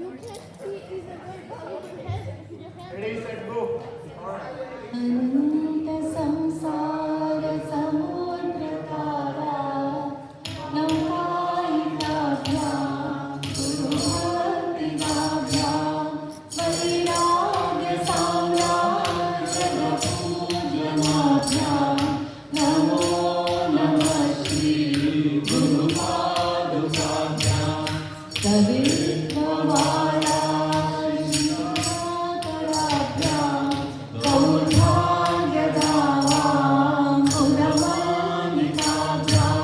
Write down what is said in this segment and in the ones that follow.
You can't see either way. Hold your head with your hand. Ready, set, go. All right. अनंत संसार समुद्र तारा नौकायिकाभ्यां गुरुभक्तिकाभ्यां वैराग्य साम्राज्यपूजनाभ्यां नमो नमः श्री गुरुपादुकाभ्यां कवित्ववाराशिकाकराभ्यां कौधार्यदावां पुरमानिकाभ्यां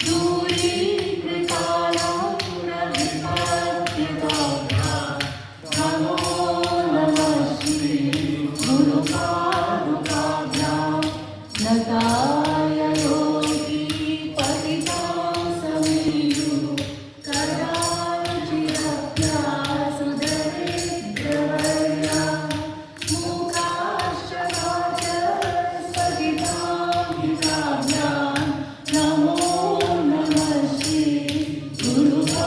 दूरीकृतायापुरविपत्तिकाभ्यां नमो नमः श्री गुरुपादुकाभ्यां नताय योगी पतितां समीयु कदाचिदभ्यासुदरिद्रवर्या मूकाश्चराचरस्फटिकाभिकाभ्यां नमो नमः श्री गुरुपादुकाभ्यां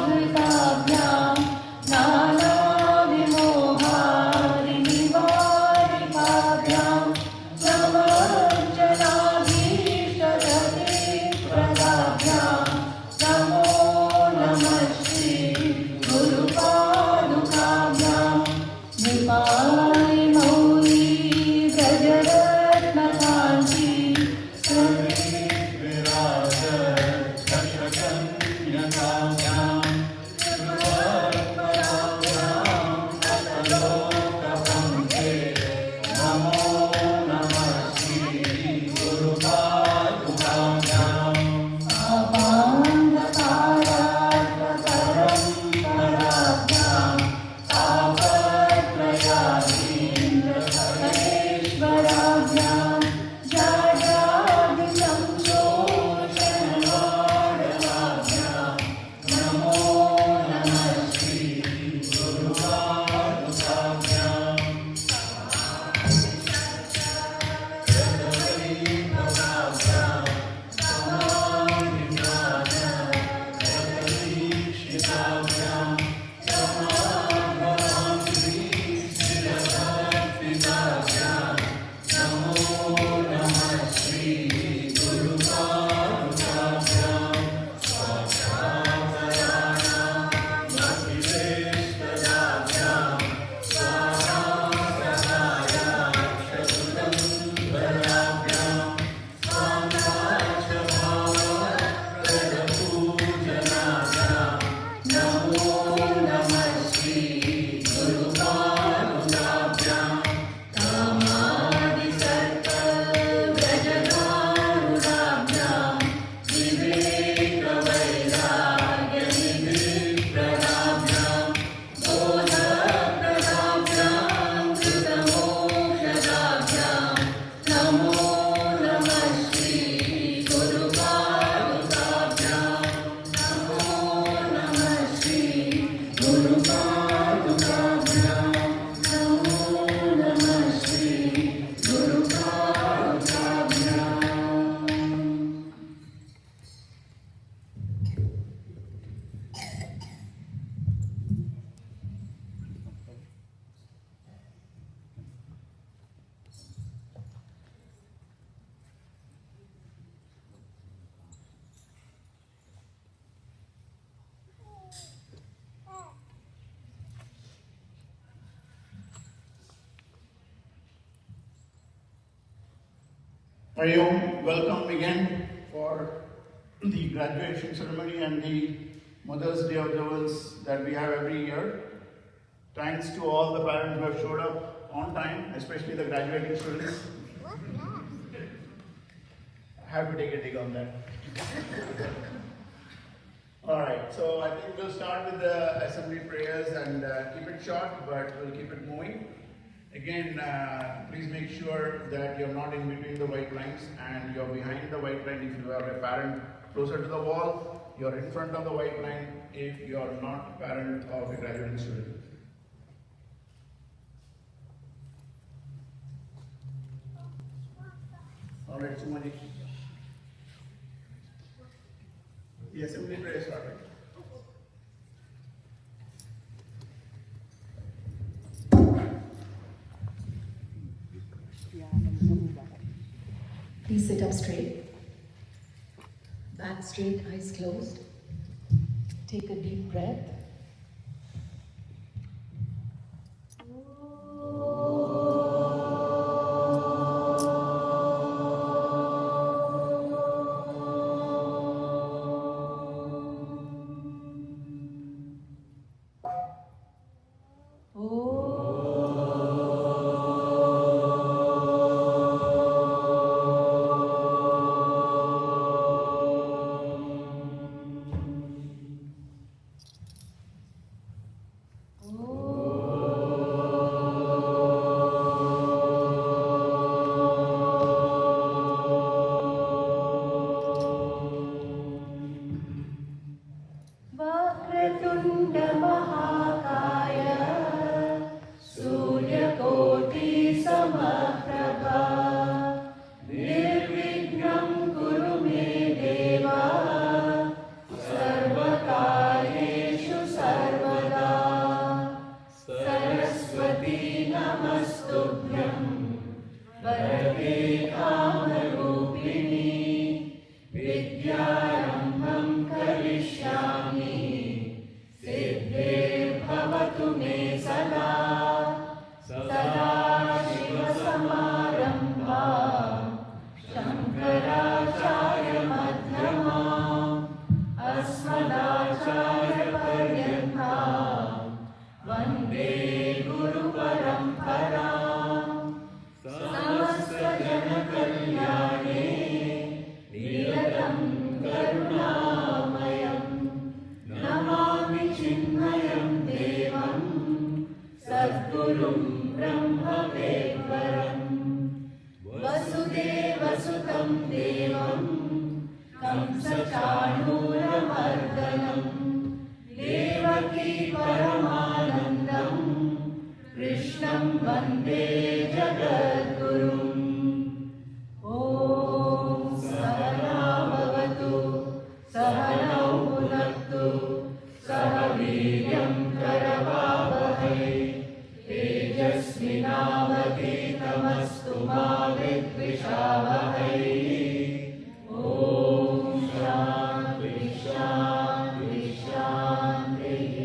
नायीकनिकाशपदावृताभ्यां नानाविमोहादिनिवारिकाभ्यां समर्चनाभीष्टगतिप्रदाभ्यां नमो नमः श्री गुरुपादुकाभ्यां नृपाणि मौली व्रजरत्नकाञ्ची अपाङ्गकारात्मपरम्पराभ्यां तापत्रयाधीन्द्रकलेश्वराभ्यां जाड्यादिसंशोषणवाडकाभ्यां नमो नमः श्री गुरुपादुकाभ्यां नमो नमः श्री गुरुपादुकाभ्यां कामादिसर्पव्रजगारुडाभ्यां विवेकवैराग्यनिधिप्रदाभ्यां बोधप्रदाभ्यां कृतमोक्षदाभ्यां नमो नमः श्री गुरुपादुकाभ्यां नमो नमः श्री गुरुपादुकाभ्यां नमो नमः Shri गुरुपादुकाभ्यां Hari Om, welcome again for the graduation ceremony and the Mother's Day observance that we have every year. Thanks to all the parents who have showed up on time, especially the graduating students. I have to take a dig on that. Alright, so I think we'll start with the assembly prayers and keep it short, but we'll keep it moving. Again, please make sure that you're not in between the white lines and you're behind the white line if you are a parent closer to the wall. You're in front of the white line if you're not a parent of a graduating student. Alright, Chinmaya. The assembly prayer started. Please sit up straight. Back straight, eyes closed. Take a deep breath. वक्रतुण्ड महाकाय सूर्यकोटि समप्रभा निर्विघ्नं कुरु मे देव सर्वकार्येषु सर्वदा सरस्वती नमस्तुभ्यं वरदे कामरूपिणी विद्यारम्भं करिष्यामि सिद्धिर्भवतु मे सदा सदाशिवसमारम्भां शङ्कराचार्यमध्यमाम् अस्मदाचार्यपर्यन्तां वन्दे गुरुपरम्पराम् समस्तजनकल्याणे निरतं करुणामयं नमामि चिन्मयं देवं सद्गुरुं ब्रह्मवेद्वरं वसुदेवसुतं देवं कंसचाणूरमर्दनं देवकी परमानन्दं कृष्णं वन्दे जगद्गुरुम् ॐ सहना भवतु सहनौ भुनक्तु सह वीर्यं करवावहै तेजस्विनावधीतमस्तु मा विद्विषावहै ॐ शान्ति शान्ति शान्तिः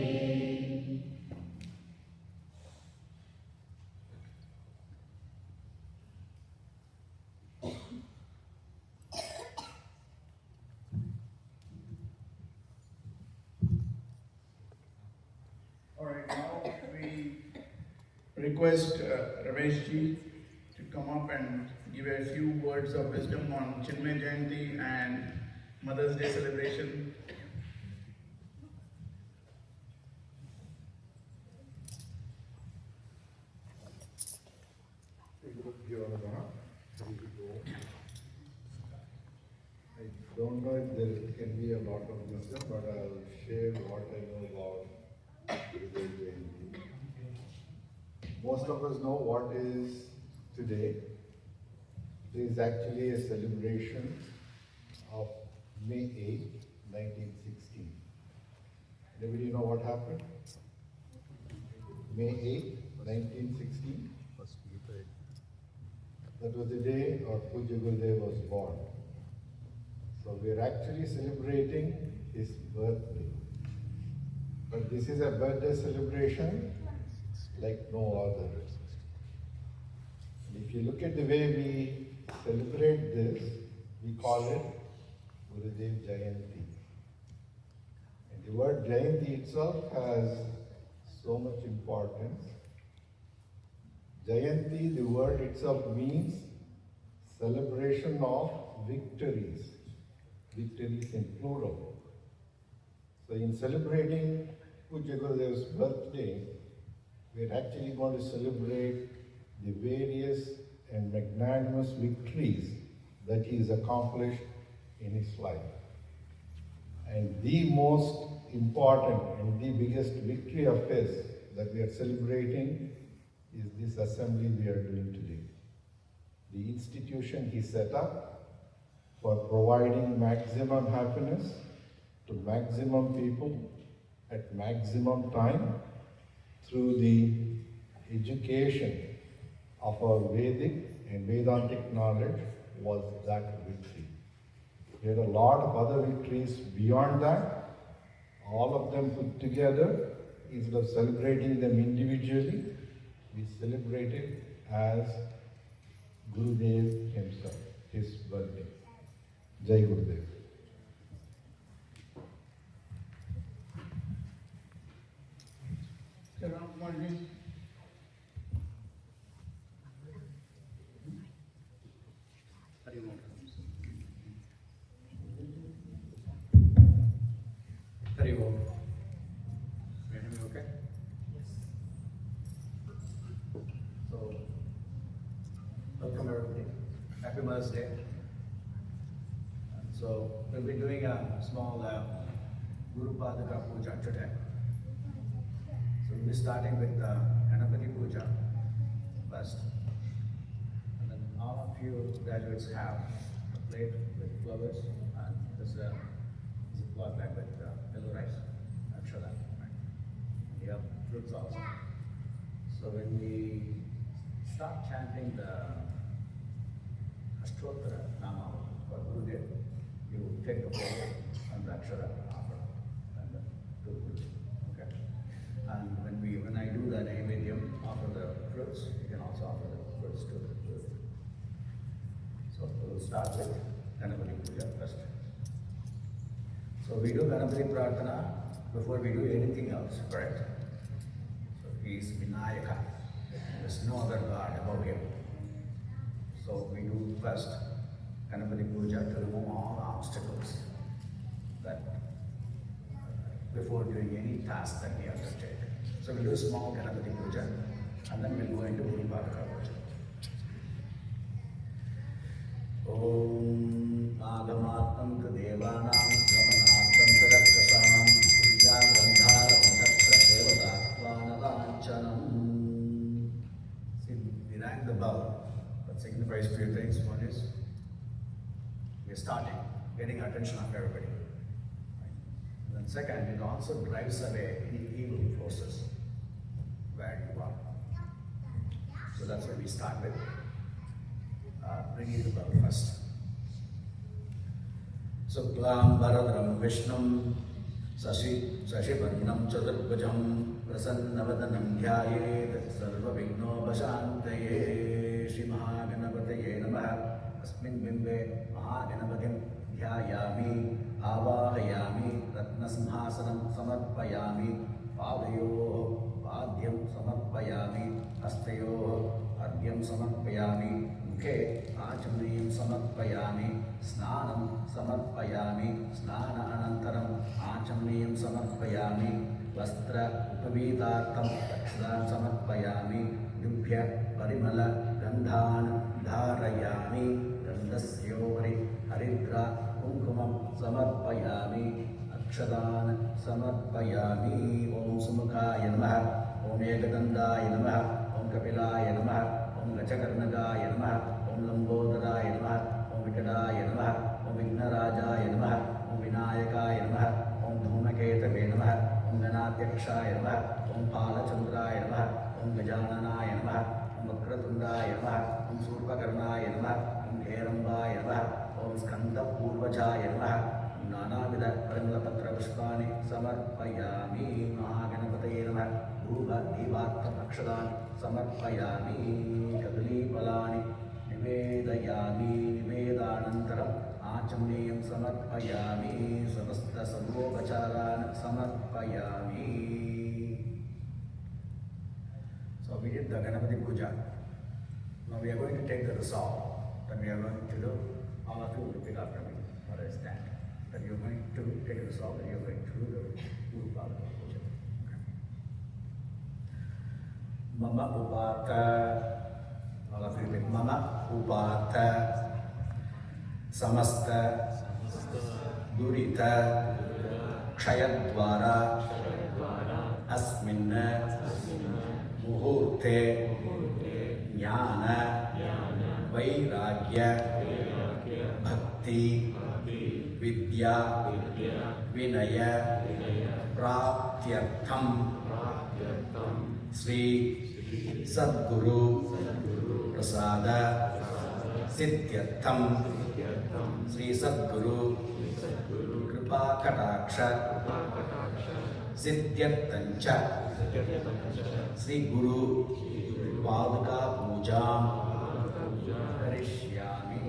All right, now we request Ramesh ji to come up and give a few words of wisdom on Chinmaya Jayanti and Mother's Day celebration. I don't know if there can be a lot of wisdom, but I'll share what I know about Haridwar Jayanti. Most of us know what is today. It is actually a celebration of May 8, 1916. Anybody know what happened? May 8, 1916? That was the day our Puja Gurudev was born. So we are actually celebrating his birthday. But this is a birthday celebration like no other. And if you look at the way we celebrate this, we call it Gurudev Jayanti. And the word Jayanti itself has so much importance. Jayanti, the word itself means celebration of victories. Victories in plural. So in celebrating Puja Gurudev's birthday, we're actually going to celebrate the various and magnanimous victories that he has accomplished in his life. And the most important and the biggest victory of his that we are celebrating is this assembly we are doing today. The institution he set up for providing maximum happiness to maximum people at maximum time through the education of our Vedic and Vedantic knowledge was that victory. We had a lot of other victories beyond that, all of them put together. Instead of celebrating them individually, we celebrated as Gurudev himself, his birthday. Jai Gurudev. Haridwar. Can you hear me okay? Yes. So, welcome everybody. Happy Mother's Day. So, we'll be doing a small Guru Padaka Puja today. So, we'll be starting with Ganapati Puja first. And then all of you graduates have a plate with flowers and this is a Ziploc bag with yellow rice. I'm sure that, right? And you have fruits also. So when we start chanting the Ashtottara Nama for Gurudev, you take the bowl and the Akshara offer and do Gurudev. Okay? And when I do the Naivedyam, offer the fruits, you can also offer the fruits to Gurudev. So we'll start with Ganapati Puja first. So we do Ganapati Prarthana before we do anything else, correct? So he is Vinayaka. There's no other God above him. So we do first Ganapati Puja to remove all obstacles that before doing any task that we undertake. So we do a small Ganapati Puja and then we'll go into Guru Padaka Puja. Om Agamattam Kadevanam Gamanattam Tadaksasam Purya Gandharam Takra Devatatvanavanchanam. See, we rang the bell. That signifies few things. One is, we are starting, getting attention of everybody. Right? And then second, it also drives away any evil forces where you are. So that's where we start with. Bringing the bell first. Suklam Bharadram Vishnum Sashivannam Chaturbhujam Prasannavadanam Dhyayet Sarva Vigno Vashantaye Shri Mahaganapataye Namaha Asmin Bimbe Mahaganapatim Dhyayami Avahayami Ratnasimhasanam Samarpayami Padayo Padyam Samarpayami Astayo Adyam Samarpayami Mukhe Achamriyam Samarpayami Snanam Samarpayami Snana Anantaram Achamriyam Samarpayami Vastra Upavitartam Dakshinan Samarpayami Dubhya Parimala Gandhan Dharayami Gandhasyovari Haridra Kumkumam Samarpayami Akshadan Samarpayami Om Sumukhaya Namaha Om Ekadandaya Namaha Om Kapilaya Namaha Om Gachakarnagaya Namaha Om Lambodharaya Namaha Om Vikadaya Namaha Om Vignarajaya Namaha Om Vinayakaya Namaha Om Dhumaketave Namaha Om Ganadhyakshaya Namaha Om Palachandraya Namaha Om Gajananaya Namaha Om Vakratundaya Namaha Om Surpakarnaya Namaha Om Herambaya Namaha Om Skanda Purvajaya Namaha Om Nanavida Parimlapatra Pushpani Samarpayami Mahaganapataye Namaha Bhuva Divatta Akshadan Samarpayami Kadali Palani Nivedayami Nivedanantaram Achamniyam Samarpayami Samasta Sarvopacharan Samarpayami. So we did the Ganapati Puja. Now we are going to take the resolve that we are going to do. All of you will repeat after me what I stand. That you are going to take the resolve that you are going to do the Guru Padaka Puja. Mama Upata, all of you repeat, Mama Upata, Samasta, Durita, Kshayadvara, Asmin, Muhurte, Jnana, Vairagya, Bhakti, Vidya Vinaya Praptyartham Sri Sadguru Prasada Siddhyartham Sri Sadguru Kripa Kataksha Siddhyarthancha Sri Guru Paduka Pujam Karishyami.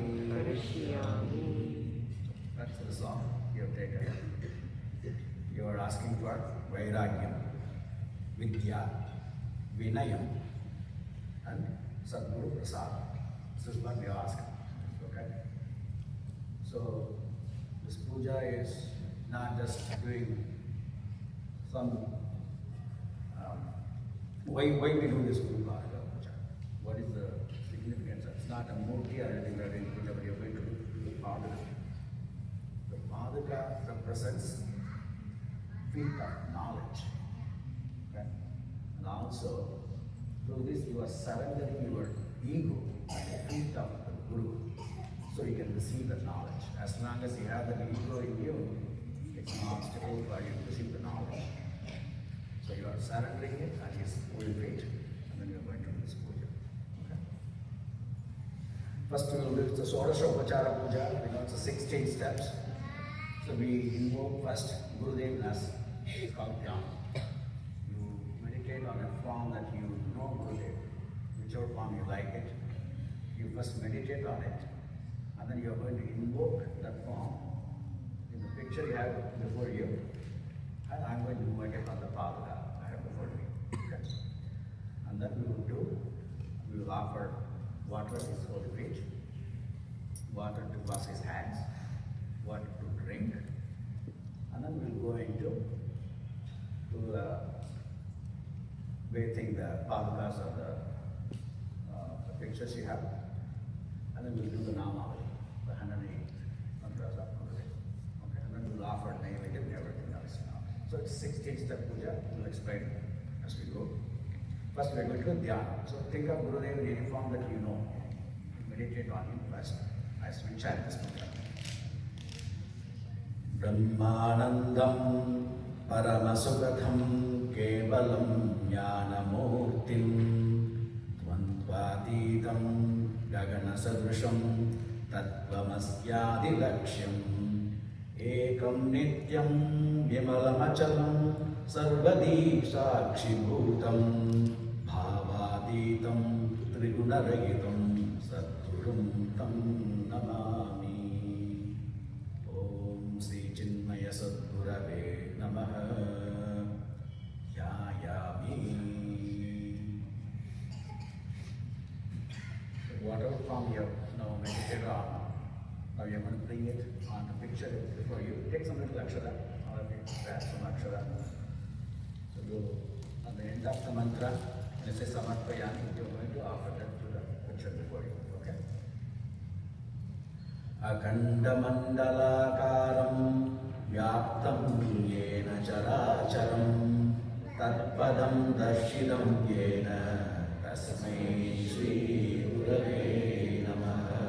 That's the song you have taken. You are asking for Vairagyam, Vidya, Vinayam, and Sadguru Prasad. This is what we ask. Okay? So, this puja is not just doing some. Why we do this puja? What is the significance? It's not a murti or anything that in puja, but you're going to do the Paduka. The Paduka represents feet of knowledge. Okay? And also, through this you are surrendering your ego at the feet of the Guru, so you can receive the knowledge. As long as you have the ego in you, it's an obstacle for you to receive the knowledge. So you are surrendering it at his full feet, and then you are going to do this puja. Okay? First we will do the Sodashopachara puja, because it's 16 steps. So we invoke first Gurudev as called Dhyana. You meditate on a form that you know Gurudev, whichever form you like it. You first meditate on it, and then you are going to invoke that form. In the picture you have before you, and I am going to invoke it on the Paduka I have before me. Okay? And then we will offer water at his holy feet, water to wash his hands, water to drink, and then we will go into bathing the Padukas of the pictures you have, and then we will do the Namavali, the 108 mantras of Gurudev. Okay, and then we will offer Naivedya and everything else now. So it's 16-step puja. We'll explain as we go. First we are going to do Dhyana. So think of Gurudev in any form that you know. Meditate on him first as we chant this puja. Brahmanandam Paramasugatham Kevalam Jnanamurtim Dvandvatitam Gagana Sadrisham Tattvamasya Laksham Ekam Nityam Vimalamachalam Sarvadi Sakshibhutam Bhavaditam Trigunaragitam Satgurum Tam Namami. Om Sri Chinmaya Sadgurave Namaha. Yayami. Whatever form you have now meditated on, now you are going to bring it on the picture before you. Take some little akshara, all of you grab some akshara. So you, at the end of the mantra, when it says samarpayami, you are going to offer that to the picture before you. Okay? Akandamandalakaram vyaptam yena characharam tatpadam darshidam yena tasmai Shri Gurave Namaha.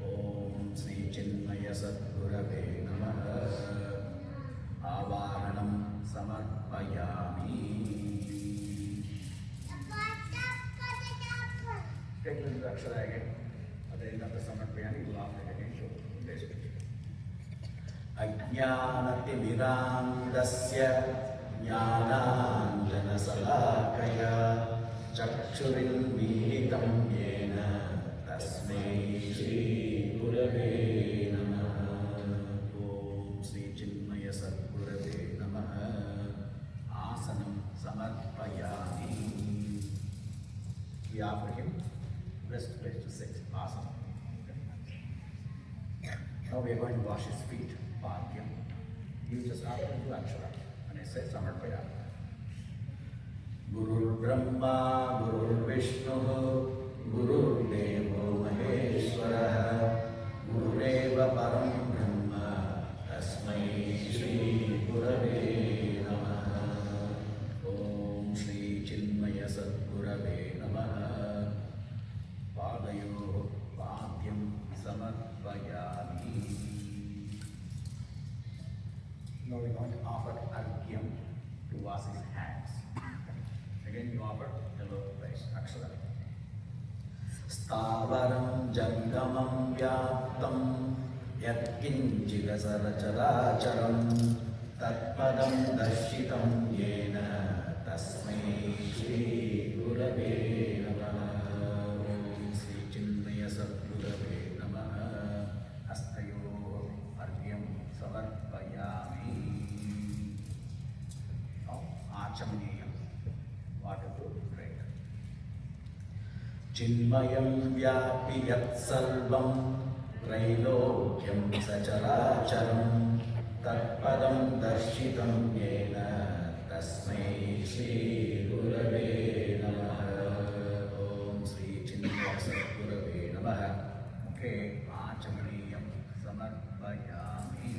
Om Sri Chinmaya Sadgurave Namaha. Avaranam Samarpayami. Take the akshara again. At the end of the Samarpayami, you will offer it again to this picture. Ajnanatimirang dasya jnananjana salakaya Chakshurilmilitam yena tasmai Shri Gurave Namaha. Om Sri Chinmaya Sadgurave Namaha. Asanam Samarpayami. We offer him best place to sit, asana. Now we are going to wash his feet, Bhagyam. You just offer him to Akshara, and I say Samarpayami. Guru Brahma, Guru Vishnu, Guru Devo Maheshwara, Gurureva Param Brahma, Tasmai Shri Gurave Namaha. Om Shri Chinmaya Sadgurave Namaha. Padayo Bhagyam Samarpayami. Now we're going to offer argyam to wash his hands. Again, you offer yellow rice, akshara. Stavaram jangamam vyaptam yatkinchidasaracharacharam tatpadam darshitam yena tasmai Shri Gurave Namaha. Om Shri Chinmaya Sadgurave Namaha. Hastayo argyam samarpayami. Now, achamaniyam, water to drink. Chinmayam vyapi yat sarvam त्रैलोक्यं सचराचरं तत्पदं दर्शितं येन तस्मै श्री गुरवे नमः. ॐ श्री चिन्मय सद्गुरवे नमः. मुखे आचमनीयं समर्पयामि.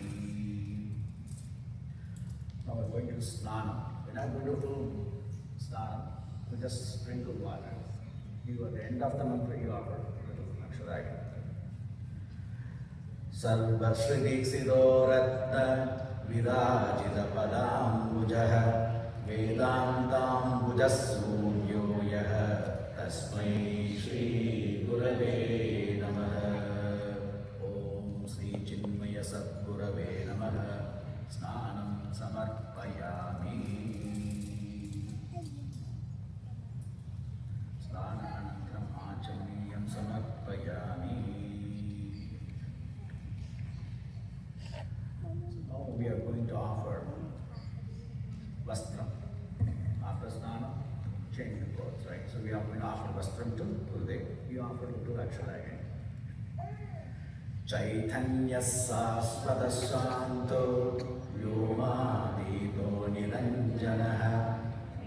Now we're going to snana. We're not going to do snana. We just sprinkle water. You at the end of the mantra you offer little akshara. सर्वश्रीदीक्षितो रत्न विराजित पदाम्बुजः वेदान्ताम्बुजः सूर्यो यः तस्मै श्री गुरवे नमः. ॐ श्री चिन्मय सद्गुरवे नमः. स्नानं समर्पयामि. स्नानानन्तरम् आचमनीयं समर्पयामि. We are going to offer vastram. After snana, change the clothes, right? So we are going to offer vastram to Gurudev. You offer to Akshara again. Chaitanya sasvata shanto vyomadito niranjanaha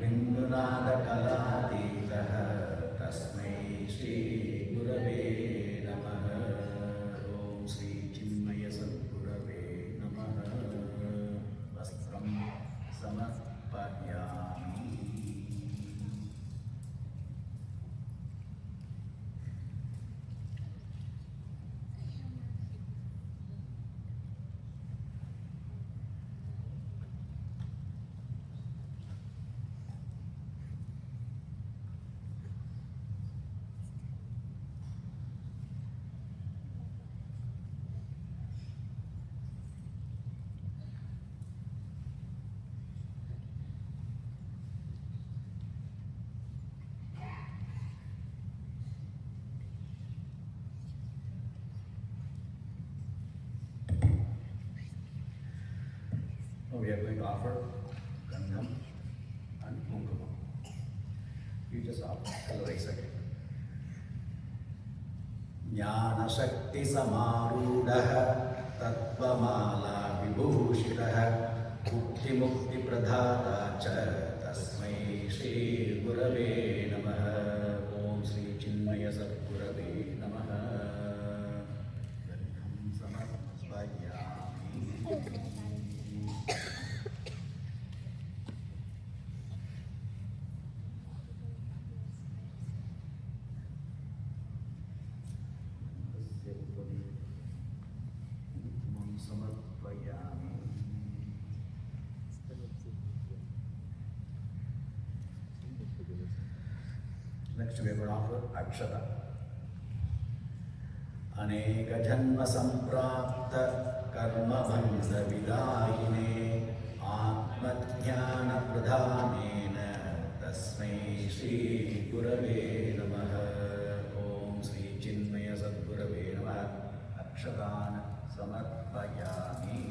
bindunada kalatitaha tasmai Shri Gurave namaha. Om Shri Chinmaya Sadgurave namaha. Vastram samarpayami. Now we are going to offer gandham and kumkumam. You just offer colorize again. Jnana Shakti Samarudaha Tattvamala Vibhushitaha Mukti Mukti Pradhata Cha Tasmai Shri Gurave Namaha. Om Shri Chinmaya Sadgurave Namaha. Gandham Samarpayami. Next we are going to offer Akshata. Aneka janma samprapta karma bandha vidayine atma dhyana pradhanena tasmai Shri Gurave namaha. Om Shri Chinmaya Sadgurave namaha. Akshatan samarpayami.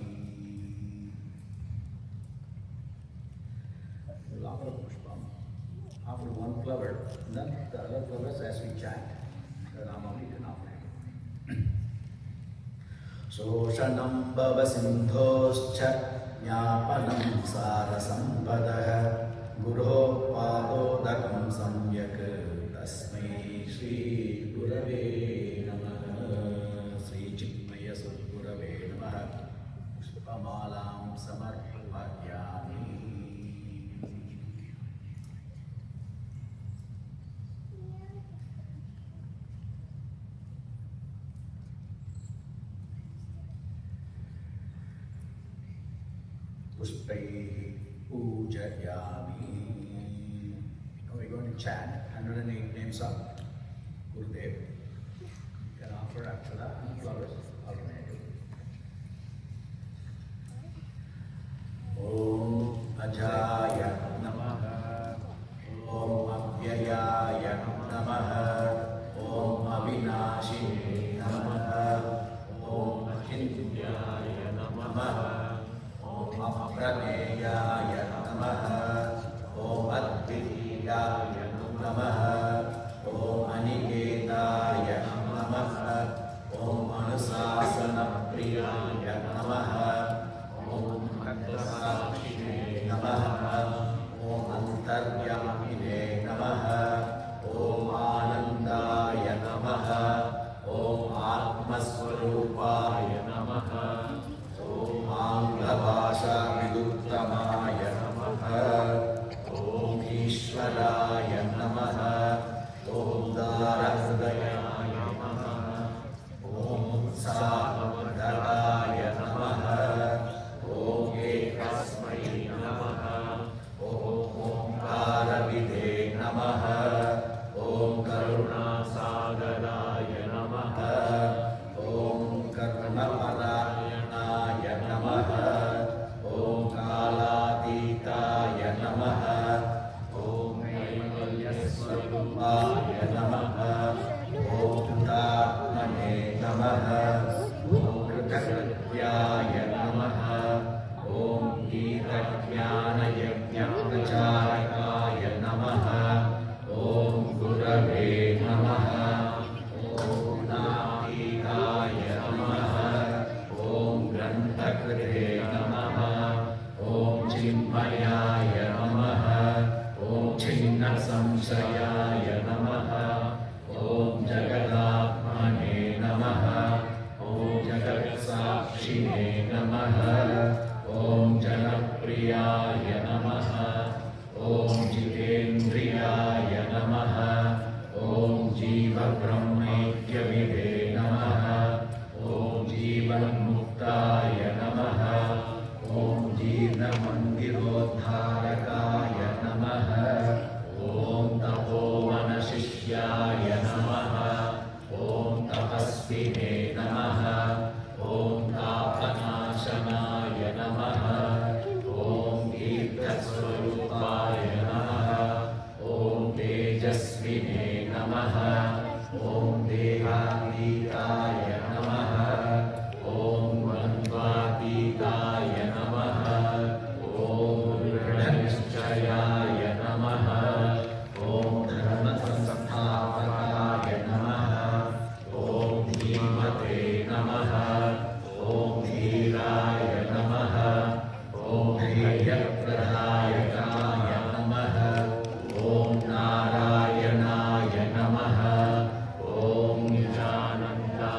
We'll offer pushpam. After one flower, then the other flowers as we chant, the Ramam can offer him. Soshanam bhava sindhoscha jnapanam sara sampadaha guru padodakam samyak tasmai Shri Gurave namaha. Shri Chinmaya Sadgurave namaha. Pushpamalam samarpayami. puspaihi pujayami. Now we're going to chant 108 names of Gurudev. You can offer akshara and flowers alternatively. Om Ajaya Namaha. Om Avyayaya Namaha. Om Avinashine Namaha. Om Achinthyaya Namaha. Om Apraneyaya Namaha. Om Advitiyaya Namaha. Om Aniketaya Namaha. Om Anusasana Priyaya Namaha. Om Aktasakshine Namaha. Om Antaryamine Namaha. Om Anandaya Namaha. Om Atmaswarupaya Namaha. Om Anglavasha Viduttamaya Namaha. Om Ishwaraya Namaha. Om Darahridayaya Namaha. Om Sahavaraya Namaha. Om Ekasmai Namaha. Om Omkaravide Namaha. Om Karunasagaraya Namaha. Om Karunaparayanaya Namaha. Om Kalatitaya Namaha. Om Kaivalyaswarupaya Namaha. Om Tatmane Namaha. Om Kritakrtyaya Namaha. Om Gita-jnana Yajna-pracharakaya Namaha. Om Gurave Namaha. Om Nathikaya Namaha. Om Grantakrite Namaha. Om Chinmayaya Namaha. Om Chinna Samsayaya Namaha. Om Jagatmane Namaha. Om Jagatsakshine Namaha. Om Janapriyaya Namaha. Om Jitendriyaya Namaha. Om Jiva Brahmaikyavide Namaha. Om Jivanmuktaya Namaha. Om Jina Mandirodharakaya Namaha. Om Tapovanashishyaya Namaha. Om Tapasvine Namaha. Om Tapanashanaya Namaha. Om Kirtaswarupaya Namaha. Om Tejasvine Namaha. Om Dehatitaya Namaha. Om Vandvatitaya Namaha. Om Dridhanishchayaya Namaha. Om Dharmasasthapanaya Namaha. Om Dhimate Namaha. Om Dhiraya Namaha. Om Dheyapradayakaya Namaha. Om Narayanaya Namaha. Om Nijananda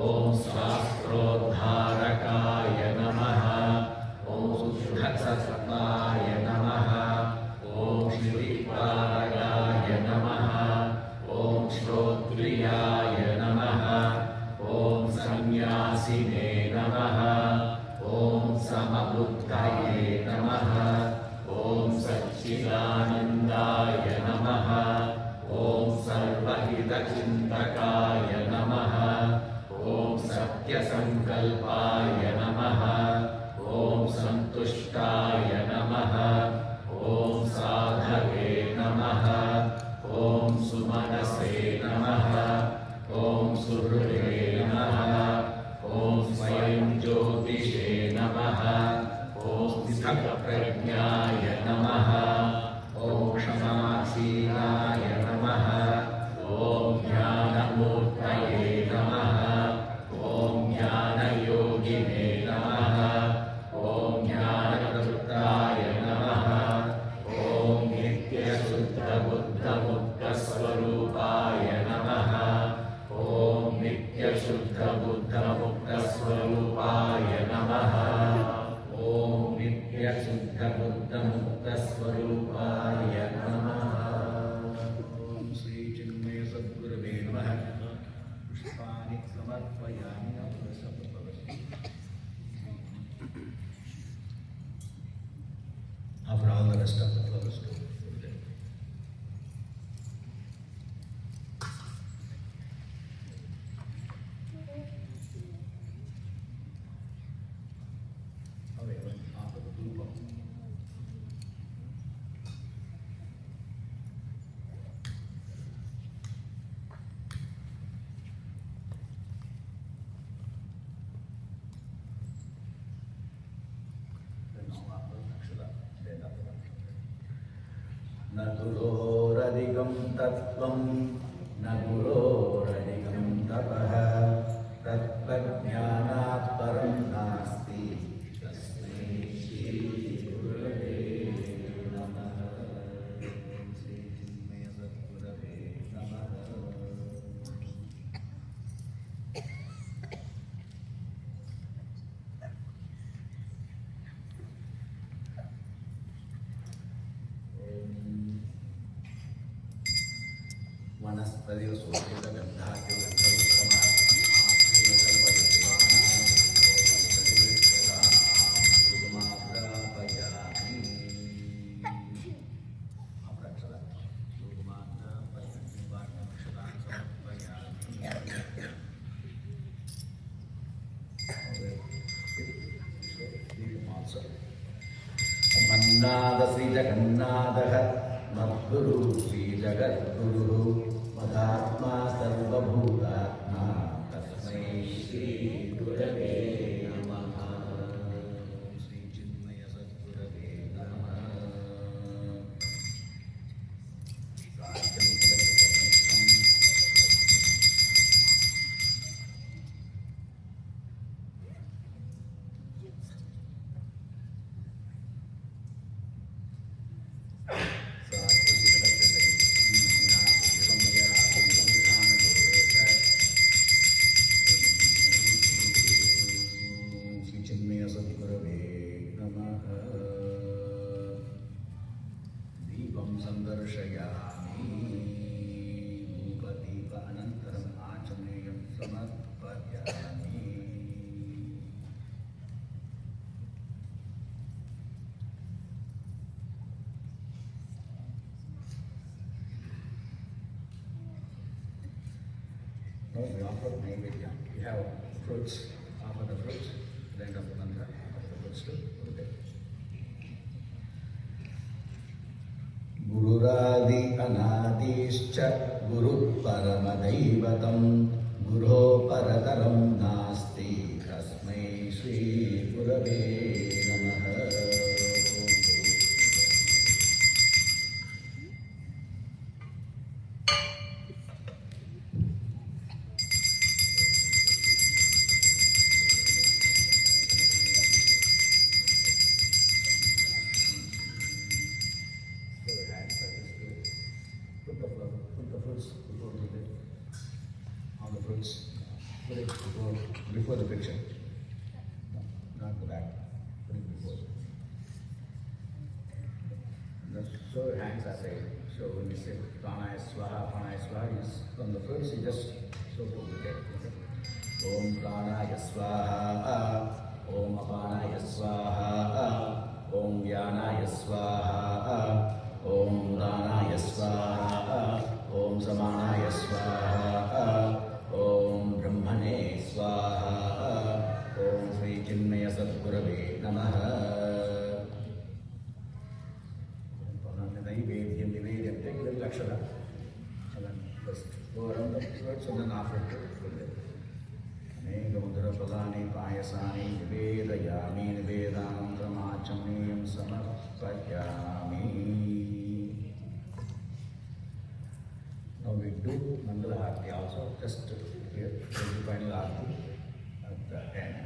ॐ शास्त्रोद्धारकाय नमः ॐ शुद्धसत्ताय नमः ॐ श्रीपारगाय नमः ॐ श्रोत्रियाय नमः ॐ संन्यासिने नमः ॐ समबुद्धये नमः ॐ सच्चिदानन्दाय नमः ॐ सर्वहितचिन्तकाय नमः ॐ सत्यसङ्कल्पाय नमः ॐ सन्तुष्टाय नमः ॐ साधवे नमः ॐ सुमनसे नमः ॐ सुहृदे नमः ॐ स्वयं ज्योतिषे नमः ॐ स्थितप्रज्ञाय नमः ॐ क्षमाशीलाय नमः ॐ ज्ञानमूर्तये नमः ॐ ज्ञानयोगिने नमः ॐ ज्ञानवृत्ताय नमः ॐ नित्यशुद्धबुद्धमुक्तस्वरूपाय नमः ॐ नित्यशुद्धबुद्धमुक्तस्वरूपाय नमः ॐ नित्यशुद्धबुद्धमुक्तस्वरूपाय नमः ॐ श्री चिन्मय सद्गुरवे नमः पुष्पाणि समर्पयामि After all the rest of the flowers too. After the blue one. Then all after Akshara, then after न गुरोरधिकं तत्त्वं न गुरोरधिकं तपः तत्त्वज्ञानात् परं नास्ति तस्मै श्रीगुरवे नमः श्रीचिन्मयसद्गुरवे नमः वनस्पति मन्नाद श्री जगन्नाथः मद्गुरु श्री जगद्गुरुः मदात्मा सर्वभूतात्मा तस्मै श्री गुरवे नमः श्री चिन्मय सद्गुरवे नमः संदर्शयामि धूपदीप अनन्तरम् आचमनीयं समर्पयामि Now we offer naivedya. We have fruits, offer the fruits, then of the mantra, offer the fruits too. Okay. गुरुरादि अनादिश्च गुरुः परमदैवतं गुरो परतरं नास्ति तस्मै श्री गुरवे नमः Put the fruits before the lid. On the fruits. Put it. before the picture. No, not the back. Put it before. So it hangs as a, so when you say pranaya swaha is from the first, you just so to look at it. Om pranaya swaha, Om apanaya swaha, Om vyanaya swaha, Om udanaya swaha, Om samanaya swaha, Om brahmane swaha, Om Sri Chinmaya Sadgurave Namaha. Naivedyam, Nivedyam, take the Lakshana. And then first go around the words and then after Negamudra Padani Payasani Nivedayami Nivedanam Samachamniyam Samarpayami. Now we do Mangala Arati also, just here, the final Arati at the end.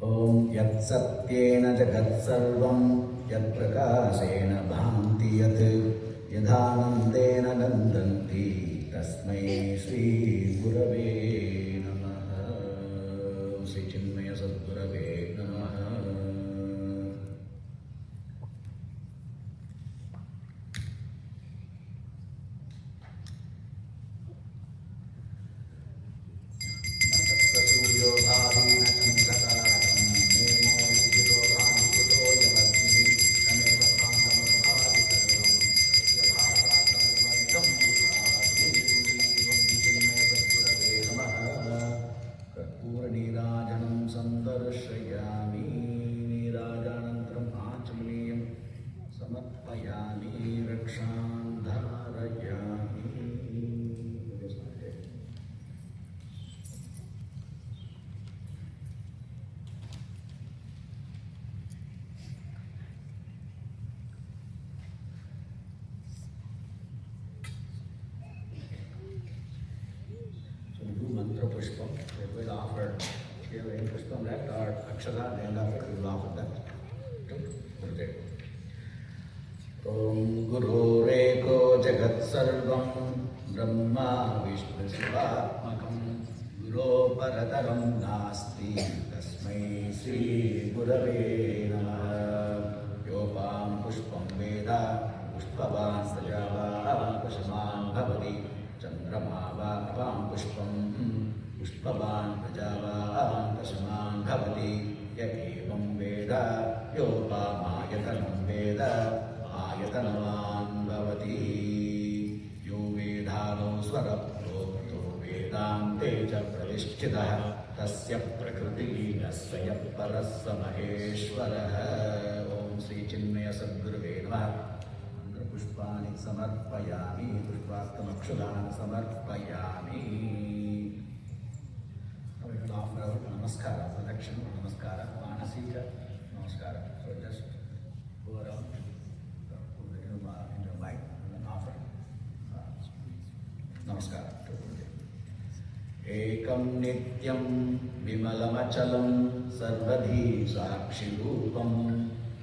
Om Yat Satyena Jagat Sarvam Yat Prakasena Bhanti Yat Yadhanandena Nandanti Tasmai Sri Gurave Namaha. Sri Chinmaya Sadgurave Namaha. Om Guru Reko Jagat Sarvam Brahma Vishnu Shivatmakam Guru Parataram Nasti Tasmai Sri Gurave Namaha. Yopam Pushpam Veda Pushpavan Sajava Pashaman Bhavati Chandrama Vapam Pushpam Pushpavan Prajava Pashaman Bhavati Yakevam Veda Yopamayataram Veda Ayatanavan Bhavati. Yo Vedano Swarapto Vedante Cha Pravishchitaha Tasya Prakriti Nasya Parasa Maheshwaraha. Om Sri Chinmaya Sadgurave Namaha. Mantra Pushpani Samarpayami. Pushpastamakshudana Samarpayami. Now we will offer our Namaskara, protection, Namaskara, Manasika, Namaskara. So just go around, put it in your mind, and then offer Namaskara. Ekam Nityam Vimalamachalam Sarvadhi Sakshi Rupam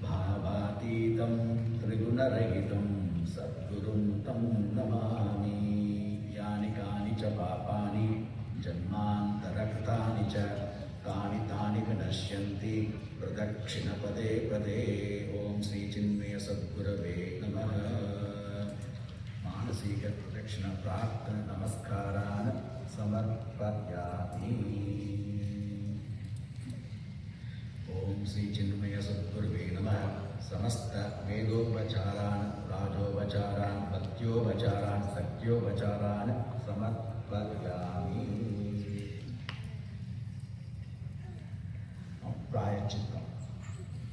Bhavatitam Trigunarahitam Sadgurum Tam Namami. Yani Kani Cha Papani Janmantarakhtani Cha Tani Tani Vinashyanti Pradakshina Pade Pade. Om Sri Chinmaya Sadgurave Namaha. Manasika Pradakshina Prarthana Namaskarana Samarpayami. Om Sri Chinmaya Sadgurave Namaha. Samasta Vedopacharana Rajopacharana Bhaktiyopacharana Sakyopacharana Samarpayami. Prayachittam,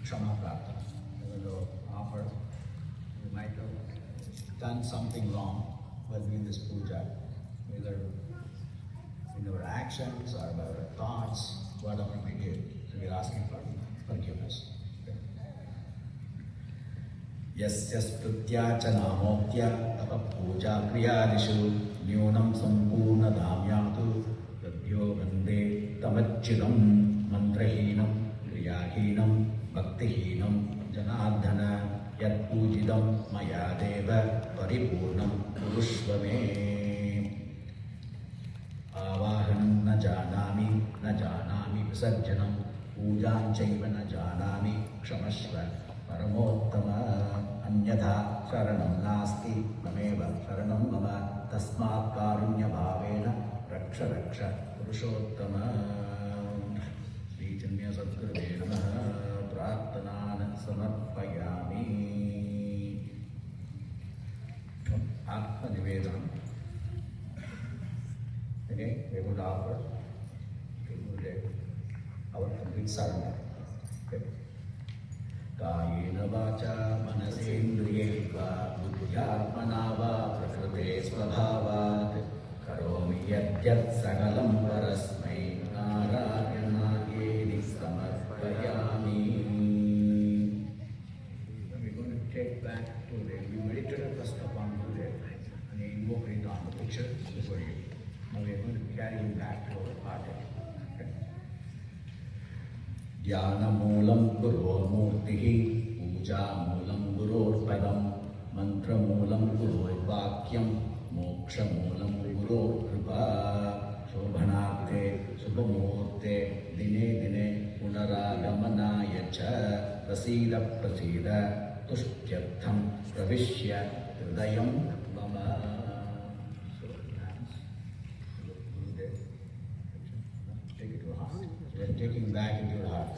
Kshama Prarthana. Even though offered, we might have done something wrong while doing this puja, either in our actions or our thoughts, whatever we did. So we are asking for forgiveness. Yasya sprutya cha namotya tapa puja kriyadishu nyonam sampurna dhamyatu tadyo vande tamachidam mantrahinam kriyahinam bhaktihinam janardhana yat pujidam maya deva paripurnam kurushvame. विसर्जनं पूजाञ्चैव न जानामि क्षमस्व परमोत्तम अन्यथा शरणं नास्ति ममेव शरणं मम तस्मात् कारुण्यभावेन रक्ष रक्ष पुरुषोत्तम श्री चिन्मय सद्गुरुवे नमः प्रार्थनान् समर्पयामि आत्मनिवेदनम् again we would offer to Gurudev our complete surrender. Okay. कायेन वाचा मनसेन्द्रियैर्वा बुद्ध्यात्मना वा प्रकृते स्वभावात् करोमि यद्यत् सकलं परस्मै नारायणायेति समर्पयामि. We're going to take back to the we meditated first upon Gurudev and invoke it on the picture before you. Now we are going to carry him back to our heart. ध्यानमूलं गुरोर्मूर्तिः पूजामूलं गुरोर्पदं मन्त्रमूलं गुरोर्वाक्यं मोक्षमूलं गुरोर्कृपा शोभनार्थे शुभमुहूर्ते दिने दिने पुनरागमनाय च प्रसीद प्रसीद तुष्ट्यर्थं प्रविश्य हृदयं मम. Take it to your heart. We are taking back into your heart.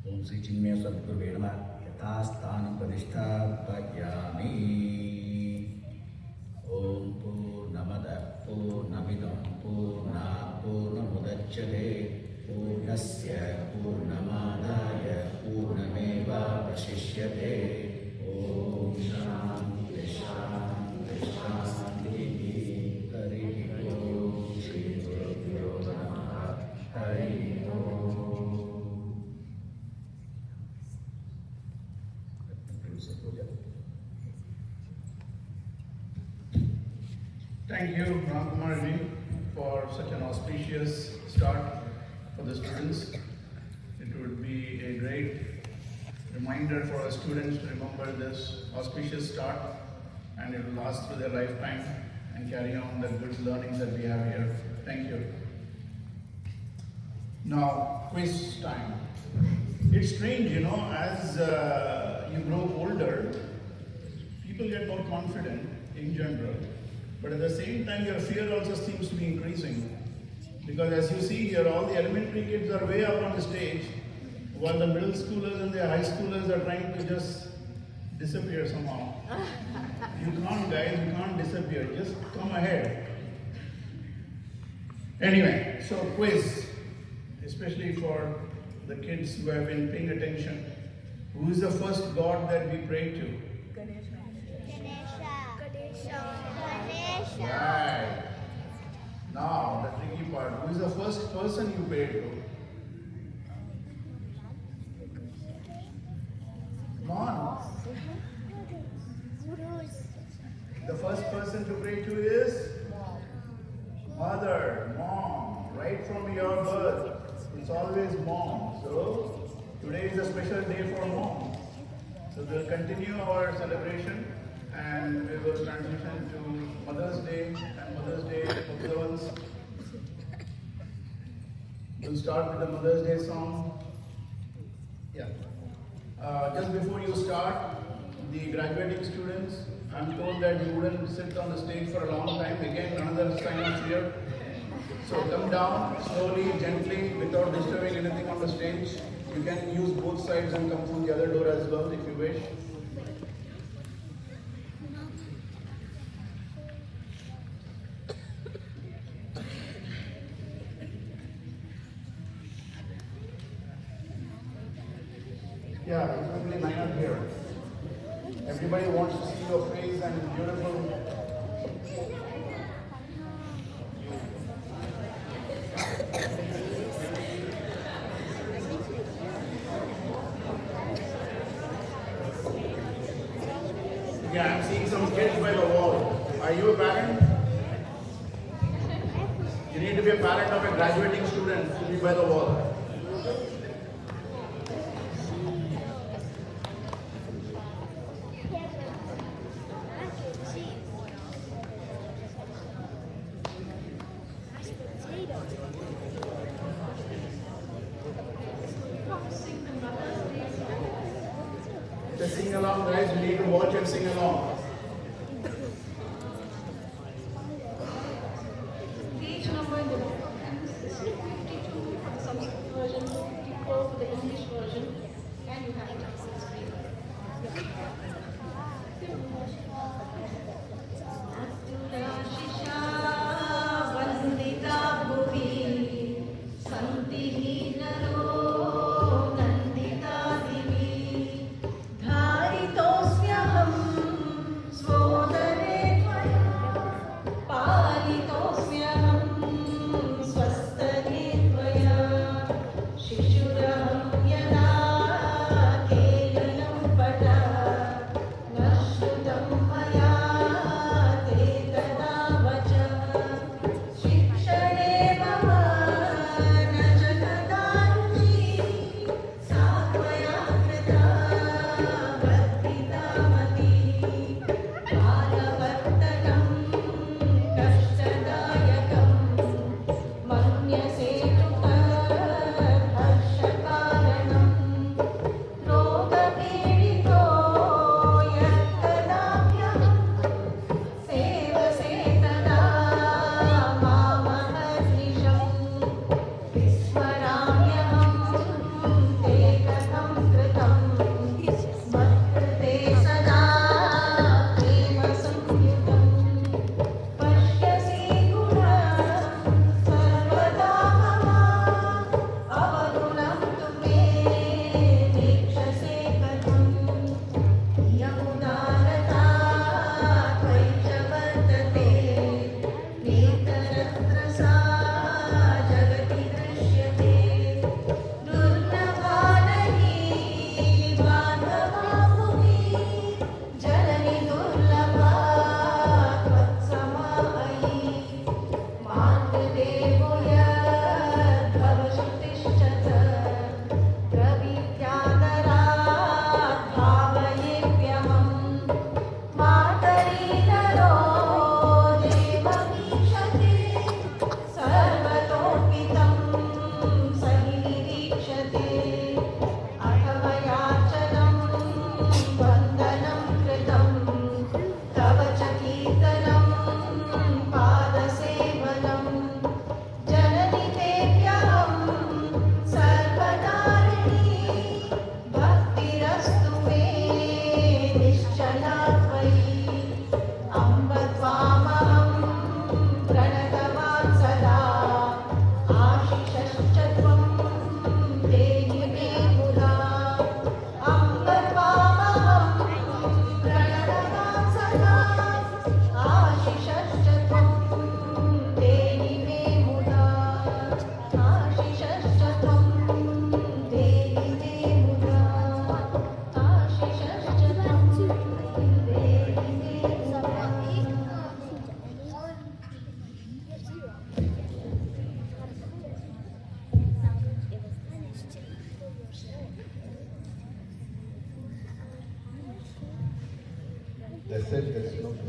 Om Sri Chinmaya Sadguru Namaha Yathasthanam Pradishthapayami. Om Purnamada Purnamidam Purnat Purnamudachyate Purnasya Purnamadaya Purnameva Vasishyate. Om Shanti Shanti Shanti. Hari Om Shri Guru Namaha. Hari Om. Thank you, Ramkumarji, for such an auspicious start for the students. It would be a great reminder for our students to remember this auspicious start, and it will last through their lifetime and carry on the good learnings that we have here. Thank you. Now, quiz time. It's strange, as you grow older, people get more confident in general. But at the same time, your fear also seems to be increasing. Because as you see here, all the elementary kids are way up on the stage, while the middle schoolers and the high schoolers are trying to just disappear somehow. You can't, guys, you can't disappear. Just come ahead. Anyway, so quiz, especially for the kids who have been paying attention. Who is the first god that we pray to? Ganesha. Right. Now, the tricky part. Who is the first person you prayed to? Come on. The first person to pray to is? Mother, mom. Right from your birth, it's always mom. So, today is a special day for mom. So, we'll continue our celebration. And we will transition to Mother's Day and Mother's Day observance. We'll start with the Mother's Day song. Yeah. Just before you start, the graduating students, I'm told that you wouldn't sit on the stage for a long time. Again, another sign of fear. So come down slowly, gently, without disturbing anything on the stage. You can use both sides and come through the other door as well if you wish. Yeah, definitely line up here. Everybody wants to see your face and beautiful. Yeah, I'm seeing some kids by the wall. Are you a parent? You need to be a parent of a graduating student to be by the wall.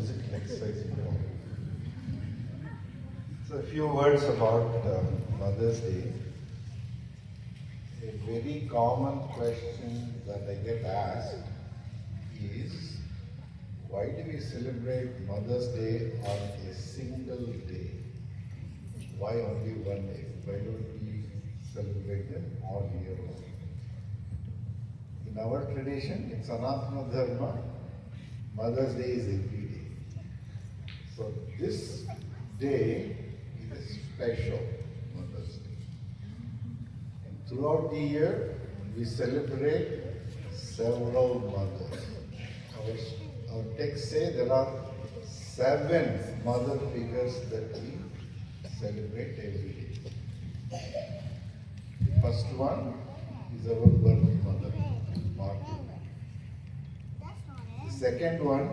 physical exercise. So a few words about Mother's Day. A very common question that I get asked is, why do we celebrate Mother's Day on a single day? Why only one day? Why don't we celebrate them all year long? In our tradition, in Sanatana Dharma, Mother's Day is every day. So this day is a special Mother's Day. And throughout the year, we celebrate several mothers. Our texts say there are 7 mother figures that we celebrate every day. The first one is our birth mother, Martha. The second one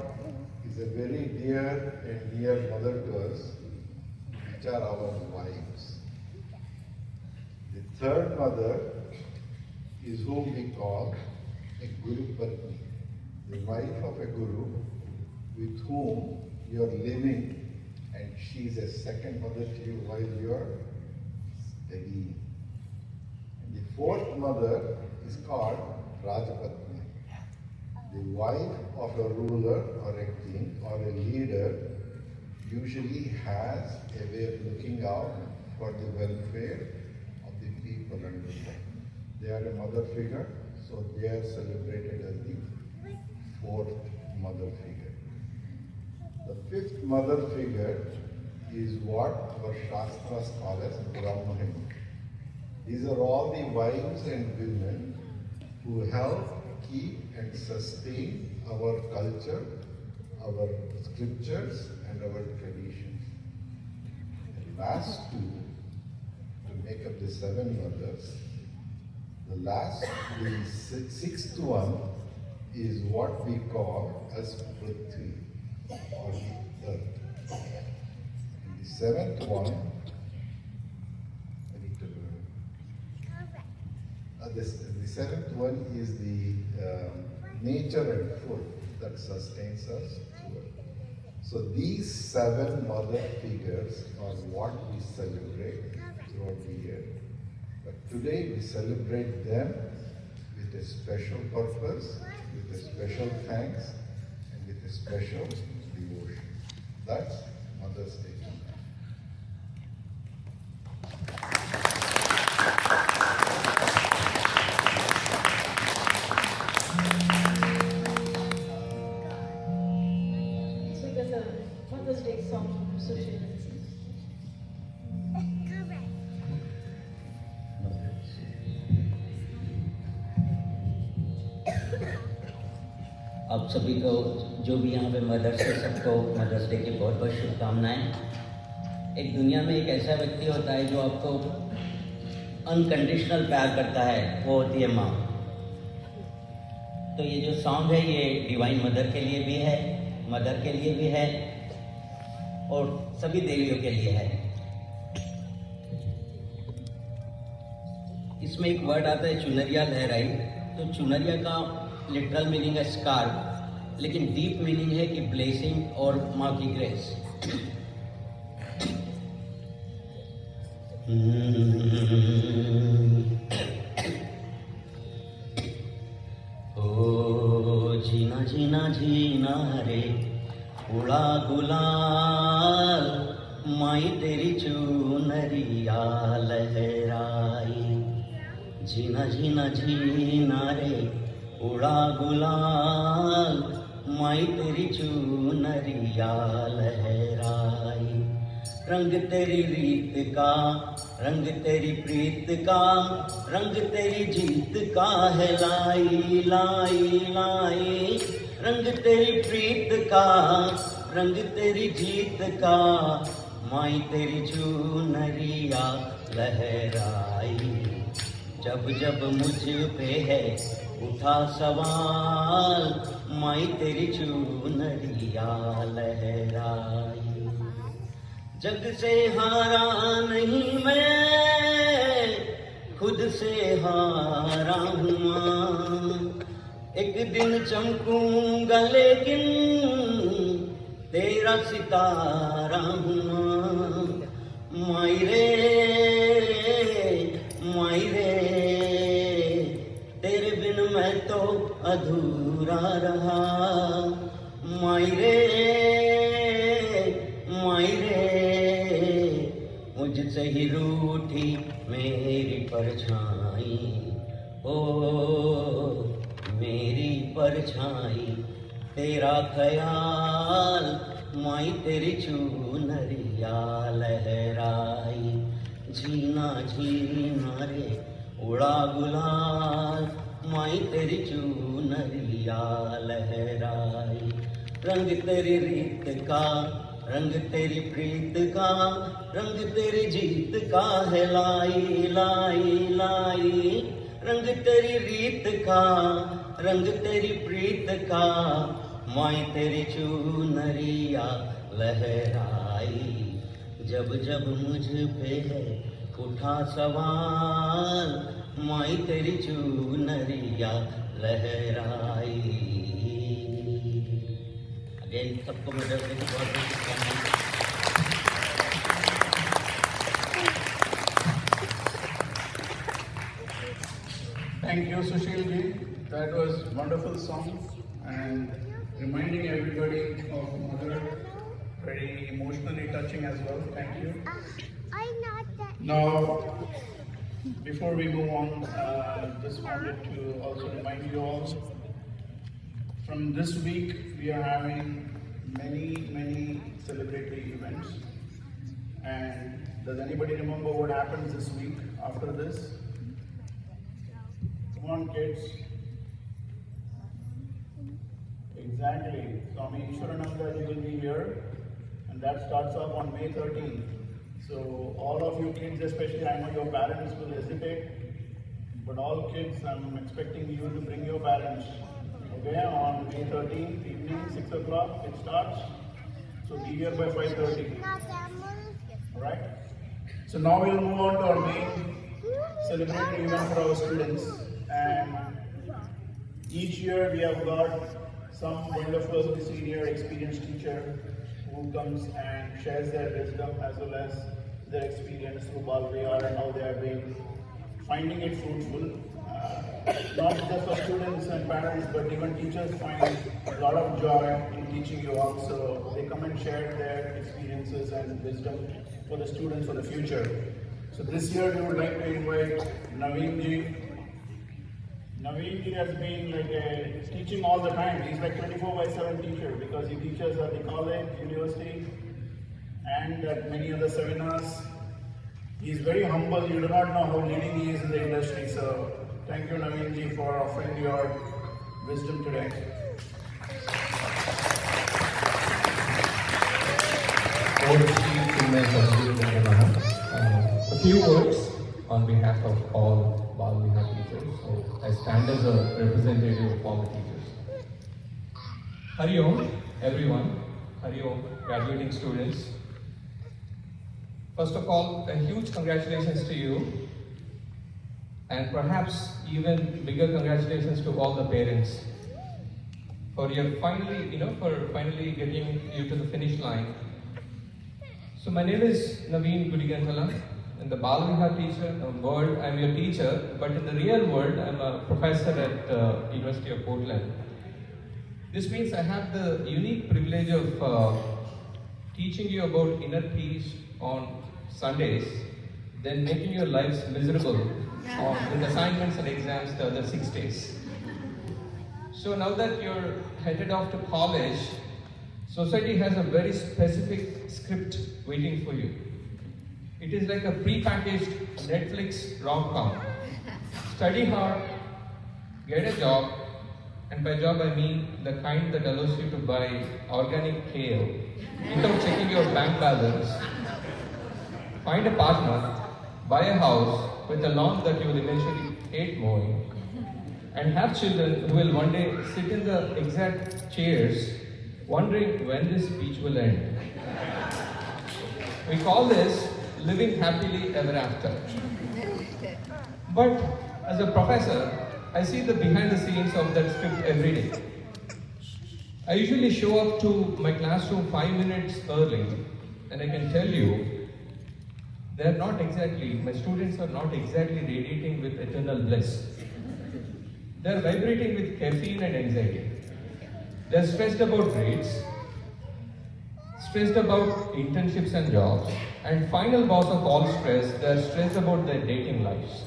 is a very dear and near mother to us, which are our wives. The third mother is whom we call a Guru Patni, the wife of a Guru with whom you are living, and she is a second mother to you while you are studying. And the fourth mother is called Rajapatni, the wife of a ruler or a king or a leader usually has a way of looking out for the welfare of the people under them. They are a mother figure, so they are celebrated as the fourth mother figure. The fifth mother figure is what our Shastras call as Brahmani. These are all the wives and women who help keep and sustain our culture, our scriptures, and our traditions. And last two, to make up the 7 mothers, the sixth one is what we call as Prithvi, or the earth. And the 7th one, the 7th one is the nature and food that sustains us through it. So these 7 mother figures are what we celebrate throughout the year. But today we celebrate them with a special purpose, with a special thanks, and with a special devotion. That's Mother's Day. So there's a Mother's Day song from Social Medicine. आप सभी को जो भी यहाँ पे mother's है सबको mother's day की बहुत बहुत शुभकामनाएं। एक दुनिया में एक ऐसा व्यक्ति होता है जो आपको अनकंडीशनल प्यार करता है, वो होती है माँ। तो ये जो सॉन्ग है ये डिवाइन मदर के लिए भी है, मदर के लिए भी है और सभी देवियों के लिए है। इसमें एक वर्ड आता है चुनरिया लहराई। तो चुनरिया का लिटरल मीनिंग है स्कार्फ, लेकिन डीप मीनिंग है कि ब्लेसिंग और माँ की ग्रेस। ओ जीना जीना जीना रे उड़ा गुलाल, माई तेरी चुनरिया लहराई। जीना जीना जीना रे उड़ा गुलाल, माई तेरी चुनरिया लहराई। रंग तेरी रीत का, रंग तेरी प्रीत का, रंग तेरी जीत का है लाई लाई लाई। रंग तेरी प्रीत का, रंग तेरी जीत का, माई तेरी चुनरिया लहराई। जब जब मुझ पे है उठा सवाल, माई तेरी चुनरिया लहराई। जग से हारा नहीं मैं, खुद से हारा हूँ माँ। एक दिन चमकूंगा लेकिन तेरा सितारा हूँ माई रे तेरे बिन मैं तो अधूरा रहा माई रे मुझसे ही रूठी मेरी परछाई ओ मेरी परछाई तेरा ख्याल माई तेरी चूनरिया लहराई झीना झीना रे उड़ा गुलाल माई तेरी चूनरिया लहराई रंग तेरी रीत का रंग तेरी प्रीत का रंग तेरी जीत का है लाई लाई लाई रंग तेरी रीत का रंग तेरी प्रीत का माई तेरी चूनरिया लहराई जब जब मुझ पे है उठा सवाल माई तेरी चूनरिया लहराई। अगेन सबको मदद की बहुत बहुत शुभकामनाएं। Thank you, Sushil ji. That was wonderful song and reminding everybody of mother. Very emotionally touching as well. Thank you. Now, before we move on, just wanted to also remind you all. From this week, we are having many celebratory events. And does anybody remember what happens this week after this? Come on, kids. Exactly. Swami Ishwarananda ji will be here, and that starts off on May 13th. So all of you kids, especially I know your parents will hesitate, but all kids, I'm expecting you to bring your parents. Okay, on May 13th evening, 6 o'clock, it starts. So be here by 5:30. Alright? So now we'll move on to our main celebratory event for our students. And each year we have got some wonderful senior experienced teacher who comes and shares their wisdom as well as their experience through Balviyar and how they have been finding it fruitful. Not just for students and parents, but even teachers find a lot of joy in teaching you all. So they come and share their experiences and wisdom for the students for the future. So this year we would like to invite Naveen ji. Naveen ji has been teaching all the time. He's like 24/7 teacher because he teaches at the college, university, and at many other seminars. He's very humble. You do not know how leading he is in the industry. So thank you, Naveen ji, for offering your wisdom today. A few words on behalf of all Balviyar teachers. So I stand as a representative of all the teachers. Hari Om, everyone. Hari Om, graduating students. First of all, a huge congratulations to you, and perhaps even bigger congratulations to all the parents for your finally getting you to the finish line. So my name is Naveen Gudiganthala. In the Balviyar teacher world, I'm your teacher, but in the real world, I'm a professor at University of Portland. This means I have the unique privilege of teaching you about inner peace on Sundays, then making your lives miserable with assignments and exams the other 6 days. So now that you're headed off to college, society has a very specific script waiting for you. It is like a pre-packaged Netflix rom-com. Study hard, get a job, and by job I mean the kind that allows you to buy organic kale without checking your bank balance. Find a partner, buy a house with a lawn that you will eventually hate mowing, and have children who will one day sit in the exact chairs wondering when this speech will end. We call this living happily ever after. But as a professor, I see the behind the scenes of that script every day. I usually show up to my classroom 5 minutes early, and I can tell you, my students are not exactly radiating with eternal bliss. They're vibrating with caffeine and anxiety. They're stressed about grades, stressed about internships and jobs, and final boss of all stress, they're stressed about their dating lives.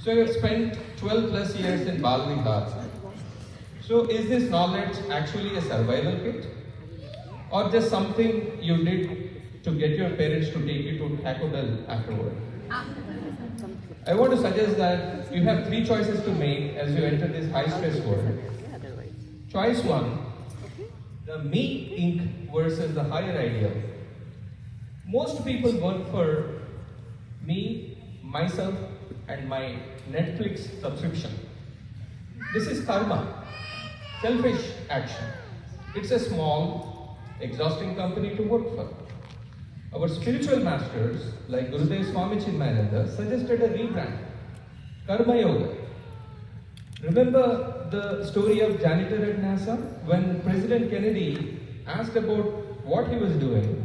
So you've spent 12 plus years in Bal Vihar. So is this knowledge actually a survival kit? Or just something you did to get your parents to take you to Taco Bell afterward? I want to suggest that you have 3 choices to make as you enter this high stress world. Choice 1, the me Inc. versus the higher ideal. Most people work for me, myself, and my Netflix subscription. This is karma, selfish action. It's a small, exhausting company to work for. Our spiritual masters, like Gurudev Swami Chinmaya, suggested a rebrand, Karma Yoga. Remember the story of janitor at NASA? When President Kennedy asked about what he was doing,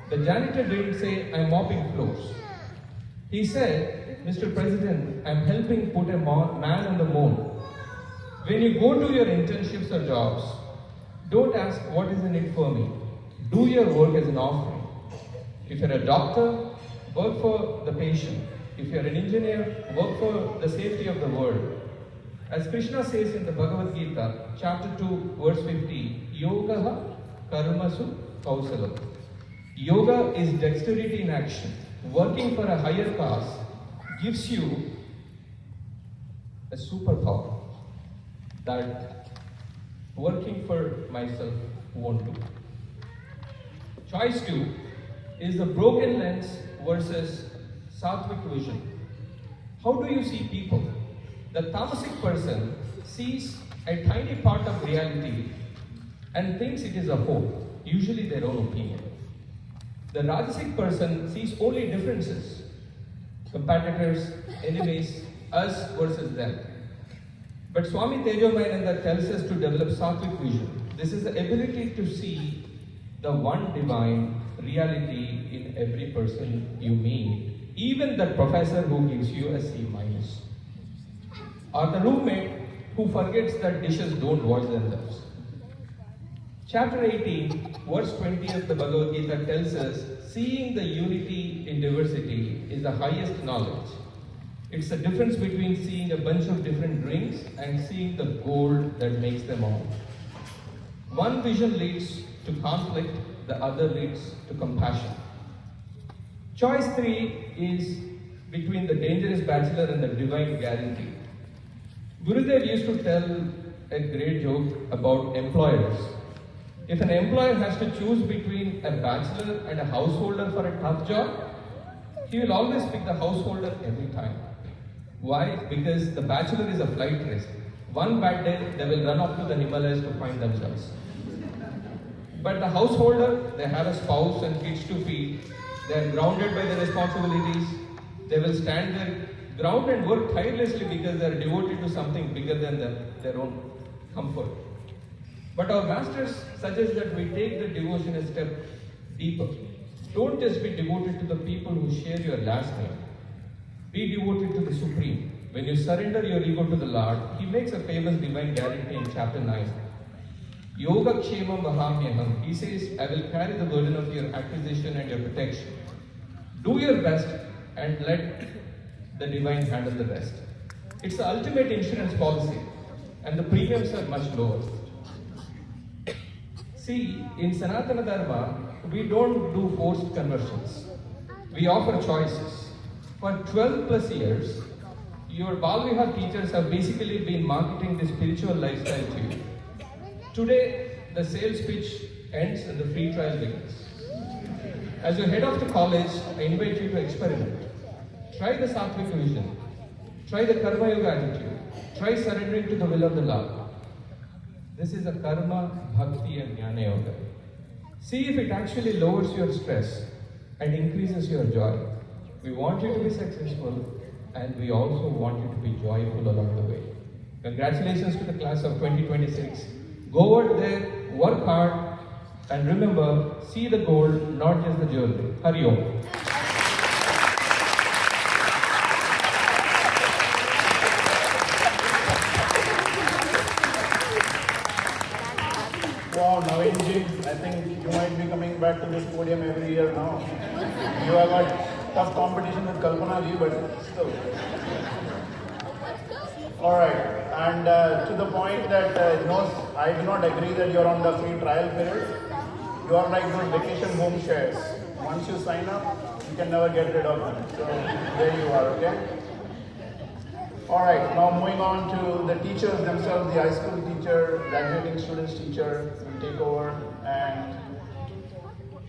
the janitor didn't say, "I'm mopping floors." He said, "Mr. President, I'm helping put a man on the moon." When you go to your internships or jobs, don't ask, "What is in it for me?" Do your work as an offering. If you're a doctor, work for the patient. If you're an engineer, work for the safety of the world. As Krishna says in the Bhagavad Gita, chapter 2, verse 50, Yoga karmasu kausalam. Yoga is dexterity in action. Working for a higher cause gives you a superpower that working for myself won't do. Choice 2 is the broken lens versus sattvic vision. How do you see people? The tamasic person sees a tiny part of reality and thinks it is a whole, usually their own opinion. The rajasic person sees only differences, competitors, enemies, us versus them. But Swami Tejomayananda tells us to develop sattvic vision. This is the ability to see the one divine reality in every person you meet, even the professor who gives you a C minus, or the roommate who forgets that dishes don't wash themselves. Chapter 18, verse 20 of the Bhagavad Gita tells us, seeing the unity in diversity is the highest knowledge. It's the difference between seeing a bunch of different rings and seeing the gold that makes them all. One vision leads to conflict, the other leads to compassion. Choice 3 is between the dangerous bachelor and the divine guarantee. Gurudev used to tell a great joke about employers. If an employer has to choose between a bachelor and a householder for a tough job, he will always pick the householder every time. Why? Because the bachelor is a flight risk. One bad day, they will run off to the Himalayas to find themselves. But the householder, they have a spouse and kids to feed. They are grounded by their responsibilities. They will stand their ground and work tirelessly because they are devoted to something bigger than their own comfort. But our masters suggest that we take the devotion a step deeper. Don't just be devoted to the people who share your last name. Be devoted to the Supreme. When you surrender your ego to the Lord, He makes a famous divine guarantee in chapter 9. Yoga Kshemam Vahamyaham. He says, I will carry the burden of your acquisition and your protection. Do your best and let the divine handle the rest. It's the ultimate insurance policy, and the premiums are much lower. See, in Sanatana Dharma, we don't do forced conversions. We offer choices. For 12 plus years, your Bal Vihar teachers have basically been marketing the spiritual lifestyle to you. Today, the sales pitch ends and the free trial begins. As you head off to college, I invite you to experiment. Try the sattvic vision. Try the karma yoga attitude. Try surrendering to the will of the Lord. This is a karma, bhakti and jnana yoga. See if it actually lowers your stress and increases your joy. We want you to be successful, and we also want you to be joyful along the way. Congratulations to the class of 2026. Go out there, work hard, and remember, see the gold, not just the jewelry. Hari Om. Wow, Naveen, I think you might be coming back to this podium every year now. You have got tough competition with Kalpana ji, but still. Alright, and to the point that no, I do not agree that you're on the free trial period. You are like those vacation home shares. Once you sign up, you can never get rid of them. So there you are, okay? Alright, now moving on to the teachers themselves, the high school teacher, graduating students teacher will take over and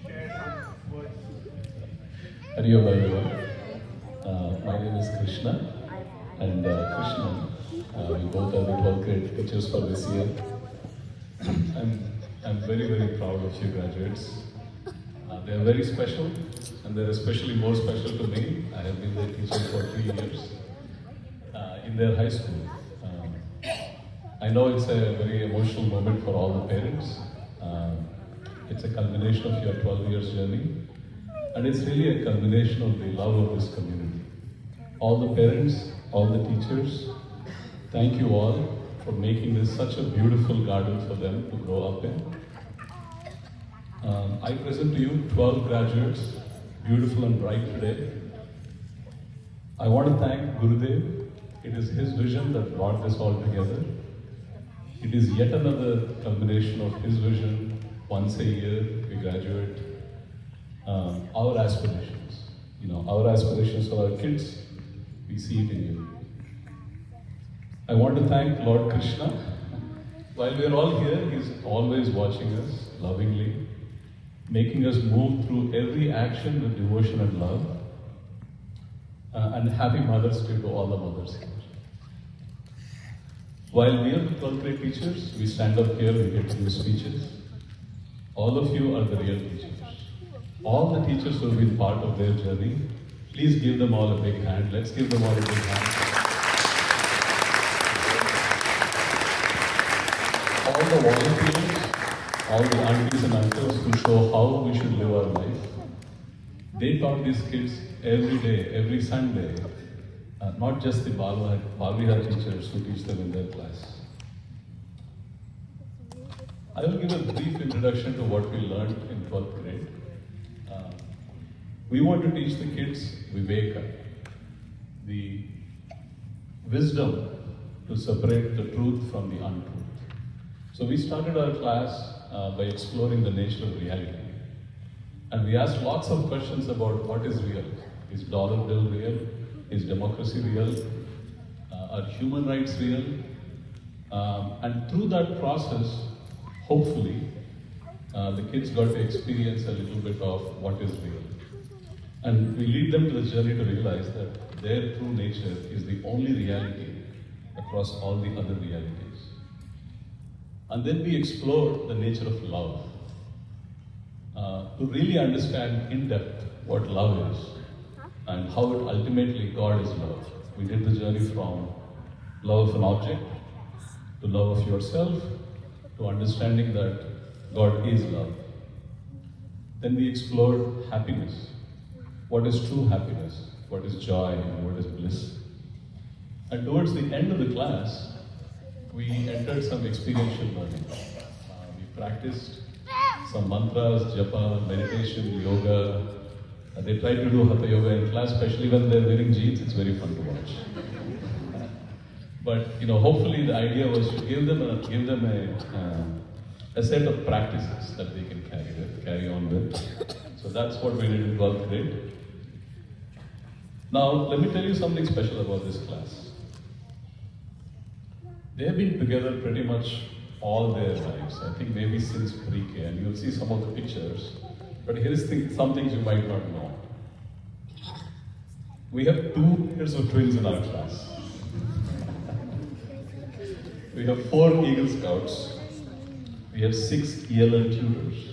share some words. Hari Om everyone. My name is Krishna and Krishna. We both are the 12th grade teachers for this year. I'm very, very proud of you graduates. They are very special and they're especially more special to me. I have been their teacher for 3 years in their high school. I know it's a very emotional moment for all the parents. It's a culmination of your 12 years journey and it's really a culmination of the love of this community. All the parents, all the teachers, thank you all for making this such a beautiful garden for them to grow up in. I present to you 12 graduates, beautiful and bright today. I want to thank Gurudev. It is his vision that brought this all together. It is yet another culmination of his vision. Once a year, we graduate. Our aspirations, our aspirations for our kids, we see it in you. I want to thank Lord Krishna. While we are all here, He's always watching us lovingly, making us move through every action with devotion and love. And happy Mother's Day to all the mothers here. While we are the 12th grade teachers, we stand up here, we get to do speeches. All of you are the real teachers. All the teachers who have been part of their journey, please give them all a big hand. Let's give them all a big hand. All the volunteers, all the aunties and uncles who show how we should live our life. They taught these kids every day, every Sunday, not just the Balvihar teachers who teach them in their class. I will give a brief introduction to what we learned in 12th grade. We want to teach the kids Viveka, the wisdom to separate the truth from the untruth. So we started our class by exploring the nature of reality. And we asked lots of questions about what is real. Is dollar bill real? Is democracy real? Are human rights real? And through that process, hopefully, the kids got to experience a little bit of what is real. And we lead them to the journey to realize that their true nature is the only reality across all the other realities. And then we explore the nature of love. To really understand in depth what love is and how it ultimately God is love. We did the journey from love of an object to love of yourself to understanding that God is love. Then we explored happiness. What is true happiness? What is joy and what is bliss? And towards the end of the class, we entered some experiential learning. We practiced some mantras, japa, meditation, yoga. They try to do hatha yoga in class, especially when they're wearing jeans. It's very fun to watch. But hopefully the idea was to give them a set of practices that they can carry on with. So that's what we did in 12th grade. Now let me tell you something special about this class. They have been together pretty much all their lives. I think maybe since pre-K, and you'll see some of the pictures. But here's some things you might not know. We have 2 pairs of twins in our class. We have 4 Eagle Scouts. We have 6 ELL tutors.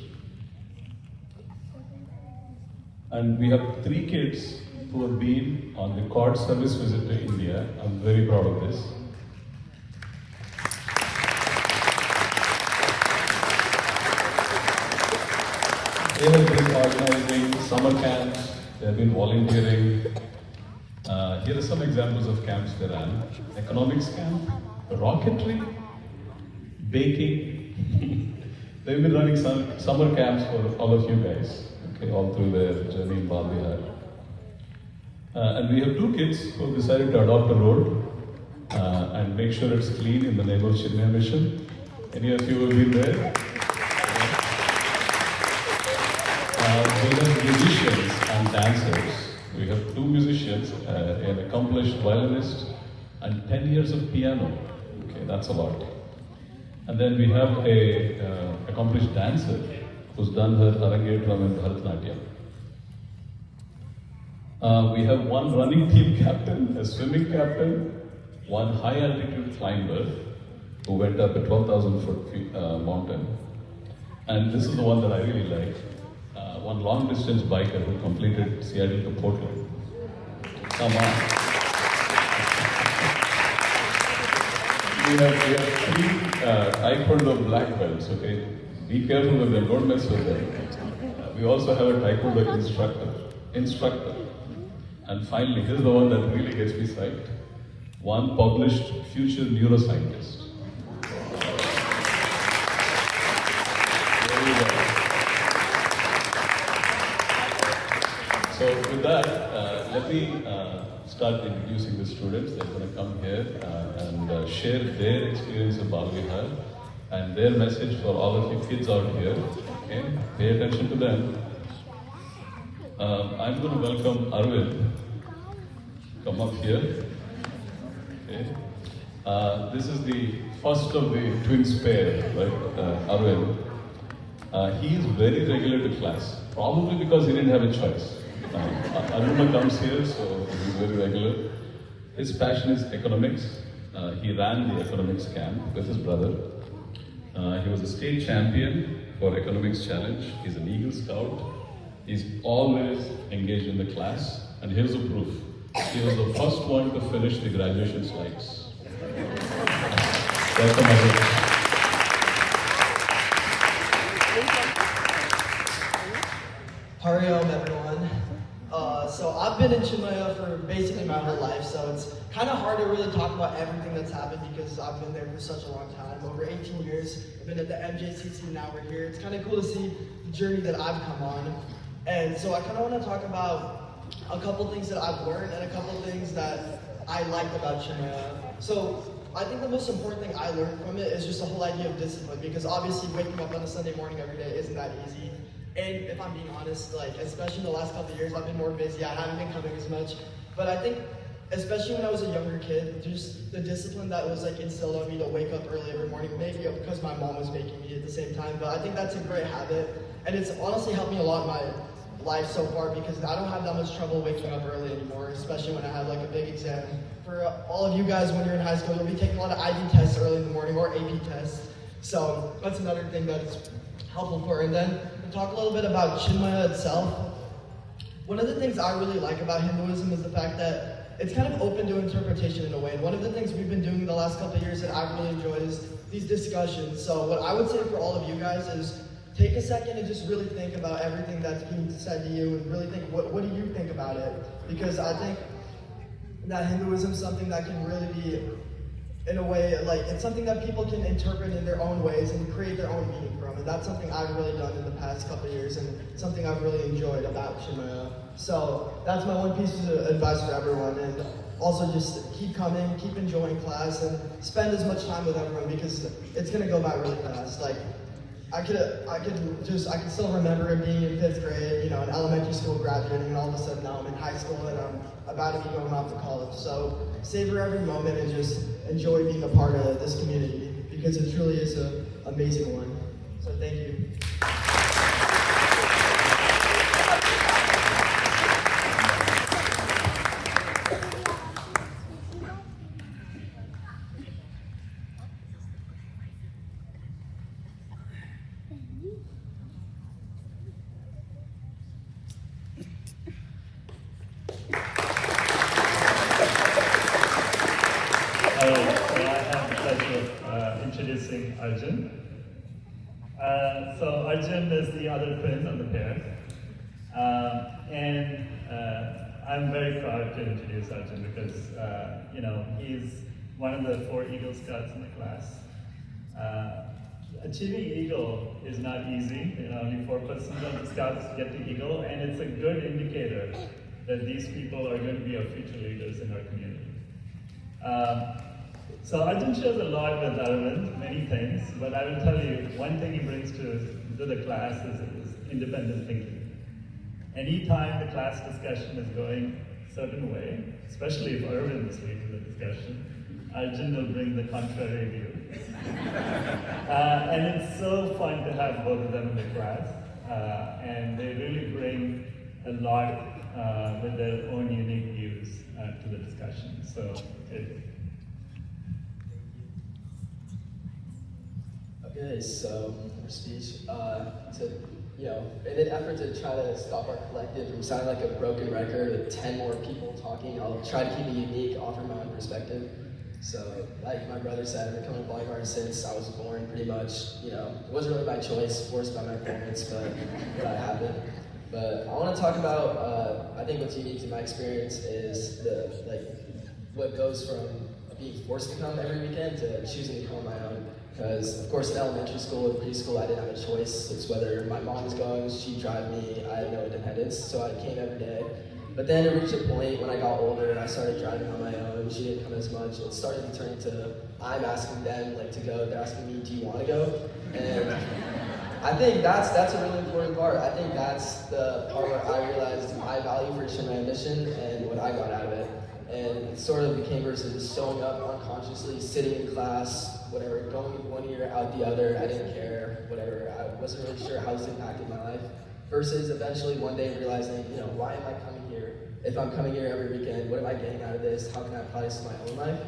And we have 3 kids who have been on the court service visit to India. I'm very proud of this. They have been organizing summer camps, they have been volunteering. Here are some examples of camps they ran. Economics camp, rocketry, baking. They've been running some summer camps for all of you guys, okay, all through their journey in Bal Vihar. And we have 2 kids who have decided to adopt a road and make sure it's clean in the name of Chinmaya Mission. Any of you have been there? We have musicians and dancers. We have 2 musicians, an accomplished violinist, and 10 years of piano. Okay, that's a lot. And then we have a accomplished dancer who's done her Arangetram in Bharatanatyam. We have 1 running team captain, a swimming captain, 1 high altitude climber who went up a 12,000 foot mountain. And this is the one that I really like. 1 long distance biker who completed Seattle to Portland. Come on. We have 3 Taekwondo black belts, okay? Be careful with them, don't mess with them. We also have a Taekwondo instructor. And finally, here's the one that really gets me psyched. 1 published future neuroscientist. Very well. So with that, let me start introducing the students. They're going to come here and share their experience of Bal Vihar and their message for all of you kids out here. Okay? Pay attention to them. I'm going to welcome Arvind. Come up here. Okay. This is the first of the twins pair, right? Arvind. He is very regular to class, probably because he didn't have a choice. Aruna comes here, so he's very regular. His passion is economics. He ran the economics camp with his brother. He was a state champion for economics challenge. He's an Eagle Scout. He's always engaged in the class. And here's the proof. He was the first one to finish the graduation slides. Welcome, Aruna. Hariom, everyone. So I've been in Chinmaya for basically my whole life, so it's kind of hard to really talk about everything that's happened because I've been there for such a long time, over 18 years. I've been at the MJCC, now we're here. It's kind of cool to see the journey that I've come on. And so I kind of want to talk about a couple things that I've learned and a couple things that I liked about Chinmaya. So I think the most important thing I learned from it is just the whole idea of discipline, because obviously waking up on a Sunday morning every day isn't that easy. And if I'm being honest, like, especially in the last couple of years, I've been more busy, I haven't been coming as much. But I think, especially when I was a younger kid, just the discipline that was like instilled on me to wake up early every morning, maybe because my mom was making me at the same time, but I think that's a great habit. And it's honestly helped me a lot in my life so far because I don't have that much trouble waking up early anymore, especially when I have like a big exam. For all of you guys, when you're in high school, you'll be taking a lot of IB tests early in the morning or AP tests. So that's another thing that's helpful for. And then to talk a little bit about Chinmaya itself, one of the things I really like about Hinduism is the fact that it's kind of open to interpretation in a way. And one of the things we've been doing the last couple of years that I really enjoyed is these discussions. So what I would say for all of you guys is take a second and just really think about everything that's being said to you and really think, what do you think about it? Because I think that Hinduism is something that can really be, in a way, like, it's something that people can interpret in their own ways and create their own meaning from. And that's something I've really done in the past couple of years and something I've really enjoyed about Chinmaya. So that's my one piece of advice for everyone. And also just keep coming, keep enjoying class, and spend as much time with everyone because it's gonna go by really fast. Like, I could still remember it being in 5th grade, you know, in elementary school graduating, and all of a sudden now I'm in high school and I'm about to be going off to college. So savor every moment and just enjoy being a part of this community because it truly is an amazing one. So thank you. Hello, I have the pleasure of introducing Arjun. So Arjun is the other twin of the pair. I'm very proud to introduce Arjun because, he's one of the 4 Eagle Scouts in the class. Achieving Eagle is not easy. Only 4% of the Scouts get to Eagle, and it's a good indicator that these people are going to be our future leaders in our community. So Arjun shares a lot with Arvind, many things, but I will tell you, one thing he brings to the class is independent thinking. Anytime the class discussion is going a certain way, especially if Arvind is leading the discussion, Arjun will bring the contrary view. And it's so fun to have both of them in the class, and they really bring a lot with their own unique views to the discussion. So Okay, so our speech, in an effort to try to stop our collective from sounding like a broken record with 10 more people talking, I'll try to keep it unique, offer my own perspective. So, like my brother said, I've been coming to Blind Guard since I was born, pretty much. It wasn't really my choice, forced by my parents, but that happened. But I want to talk about, I think what's unique to my experience is what goes from being forced to come every weekend to choosing to come on my own. Because, of course, in elementary school and preschool, I didn't have a choice. It's whether my mom was going, she'd drive me, I had no independence, so I came every day. But then it reached a point when I got older and I started driving on my own, she didn't come as much. It started to turn into, I'm asking them to go, they're asking me, do you want to go? And I think that's a really important part. I think that's the part where I realized my value for Chinmaya mission and what I got out of it. And it sort of became versus showing up unconsciously, sitting in class, whatever, going in one ear, out the other, I didn't care, whatever. I wasn't really sure how this impacted my life. Versus eventually one day realizing, why am I coming here? If I'm coming here every weekend, what am I getting out of this? How can I apply this to my own life?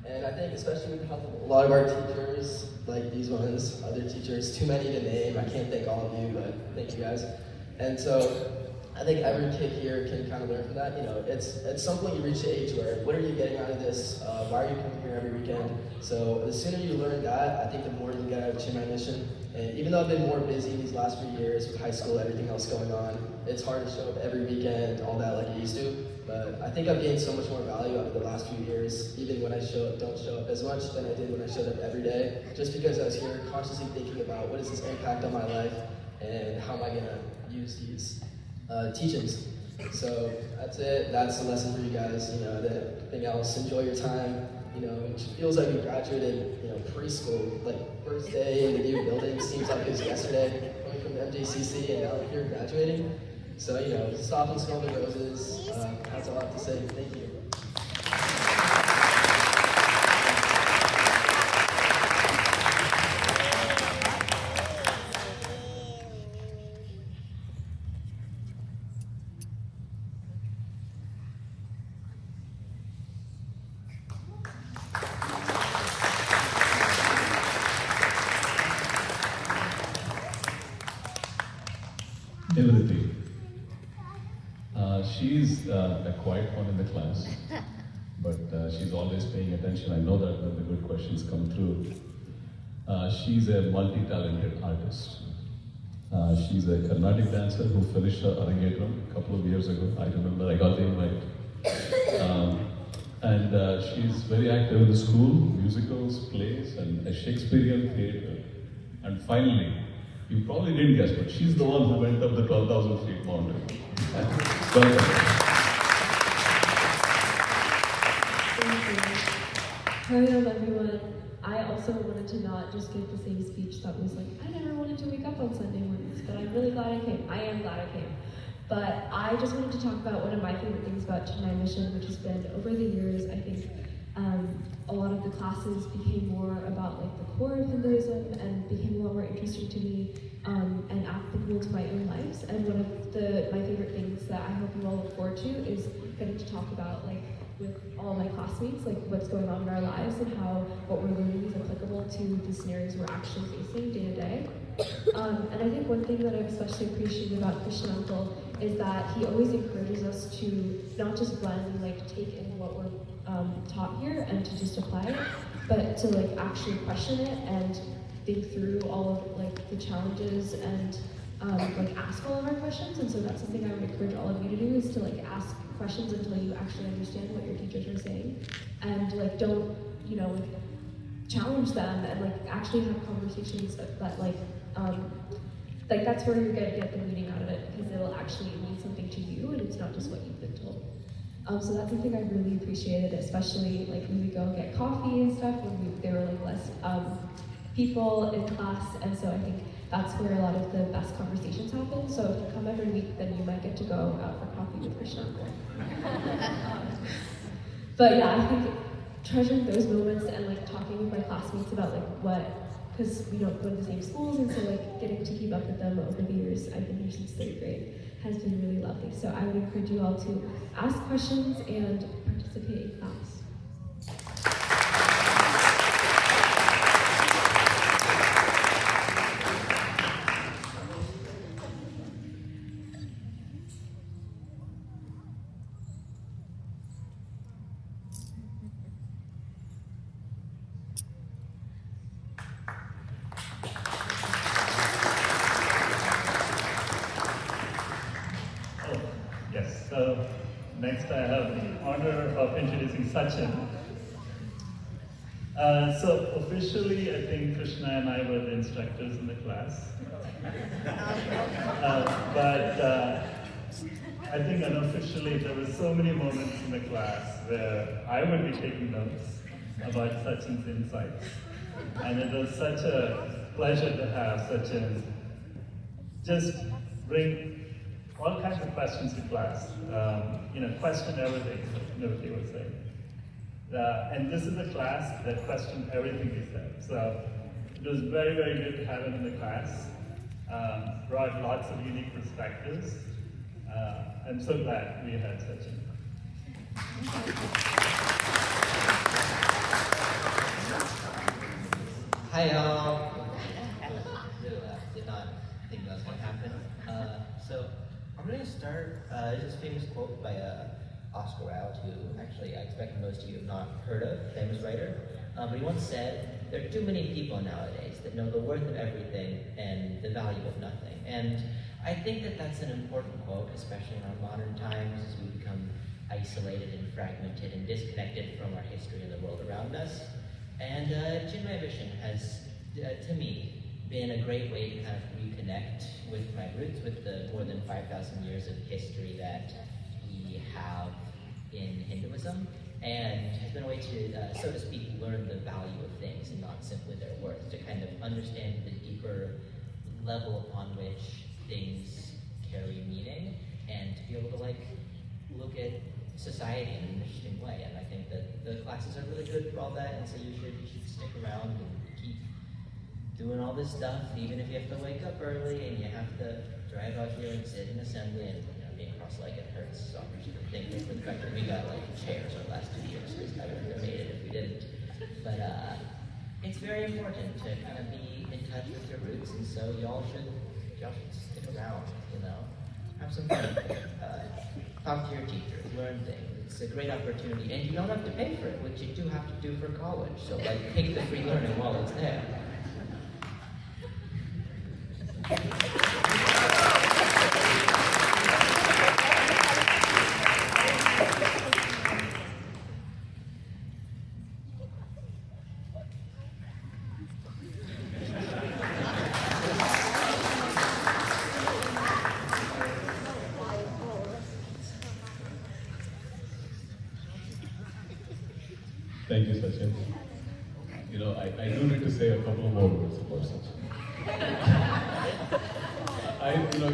And I think especially with the help of a lot of our teachers, like these ones, other teachers, too many to name, I can't thank all of you, but thank you guys. And so, I think every kid here can kind of learn from that. At some point you reach the age where, what are you getting out of this? Why are you coming here every weekend? So the sooner you learn that, I think the more you get out of Chinmaya mission. And even though I've been more busy these last few years with high school, everything else going on, it's hard to show up every weekend, all that like I used to. But I think I've gained so much more value out of the last few years, even when I don't show up as much than I did when I showed up every day, just because I was here consciously thinking about what is this impact on my life and how am I gonna use these teachings. So that's it. That's the lesson for you guys. Everything else. Enjoy your time. It feels like you graduated. Preschool, first day in the new building seems like it was yesterday. Coming from the MJCC and now you're graduating. So stop and smell the roses. That's all I have to say. Thank you. Everything. She's a quiet one in the class, but she's always paying attention. I know that when the good questions come through. She's a multi-talented artist. She's a Carnatic dancer who finished her Arangetram a couple of years ago. I remember I got the invite. And she's very active in the school, musicals, plays, and a Shakespearean theatre. And finally, you probably didn't guess, but she's the one who went up the 12,000 feet mountain. Welcome. Thank you. Hello everyone. I also wanted to not just give the same speech that was I never wanted to wake up on Sunday mornings, but I'm really glad I came. I am glad I came. But I just wanted to talk about one of my favorite things about Chinmaya mission, which has been over the years, I think a lot of the classes became more about the core of Hinduism and became a lot more interesting to me and applicable to my own lives. And one of my favorite things that I hope you all look forward to is getting to talk about with all my classmates, what's going on in our lives and how what we're learning is applicable to the scenarios we're actually facing day to day. And I think one thing that I've especially appreciated about Krishna Uncle is that he always encourages us to not just blend and take in what we're taught here and to just apply it, but to actually question it and think through all of like the challenges and like ask all of our questions. And so that's something I would encourage all of you to do, is to like ask questions until you actually understand what your teachers are saying, and like don't, you know, like challenge them and like actually have conversations that like that's where you're gonna get the meaning out of it, because it will actually mean something to you and it's not just what you've been told. So that's something I really appreciated, especially like when we go get coffee and stuff, when there were like less people in class, and so I think that's where a lot of the best conversations happen. So if you come every week, then you might get to go out for coffee with Krishna. But yeah, I think treasuring those moments and like talking with my classmates about like what, because we don't go to the same schools, and so like getting to keep up with them over the years, I've been here since 3rd grade, has been really lovely. So I would encourage you all to ask questions and participate in class. Yes, so next I have the honor of introducing Sachin. So officially, I think Krishna and I were the instructors in the class. But I think unofficially there were so many moments in the class where I would be taking notes about Sachin's insights. And it was such a pleasure to have Sachin just bring all kinds of questions to class, question everything, Nivati would say. And this is a class that questioned everything he said. So it was very, very good to have him in the class. Brought lots of unique perspectives. I'm so glad we had Sachin. Hi y'all. Did not think that was going to happen. So I'm going to start, there's this famous quote by Oscar Wilde, who actually I expect most of you have not heard of, famous writer. But he once said, there are too many people nowadays that know the worth of everything and the value of nothing. And I think that that's an important quote, especially in our modern times, as we become isolated and fragmented and disconnected from our history and the world around us. And Chinmaya Mission has, to me, been a great way to kind of reconnect with my roots, with the more than 5,000 years of history that we have in Hinduism, and has been a way to, so to speak, learn the value of things and not simply their worth, to kind of understand the deeper level upon which things carry meaning, and to be able to like look at society in an interesting way. And I think that the classes are really good for all that, and so you should stick around and keep doing all this stuff, even if you have to wake up early and you have to drive out here and sit in assembly, and being cross-legged hurts so much. I think for the fact that we got like chairs our last 2 years, because I wouldn't have made it if we didn't. But it's very important to kind of be in touch with your roots, and so y'all should stick around, have some fun, talk to your teachers, learn things. It's a great opportunity, and you don't have to pay for it, which you do have to do for college. So like, take the free learning while it's there. Thank you, Sachin. I do need to say a couple of more words about Sachin.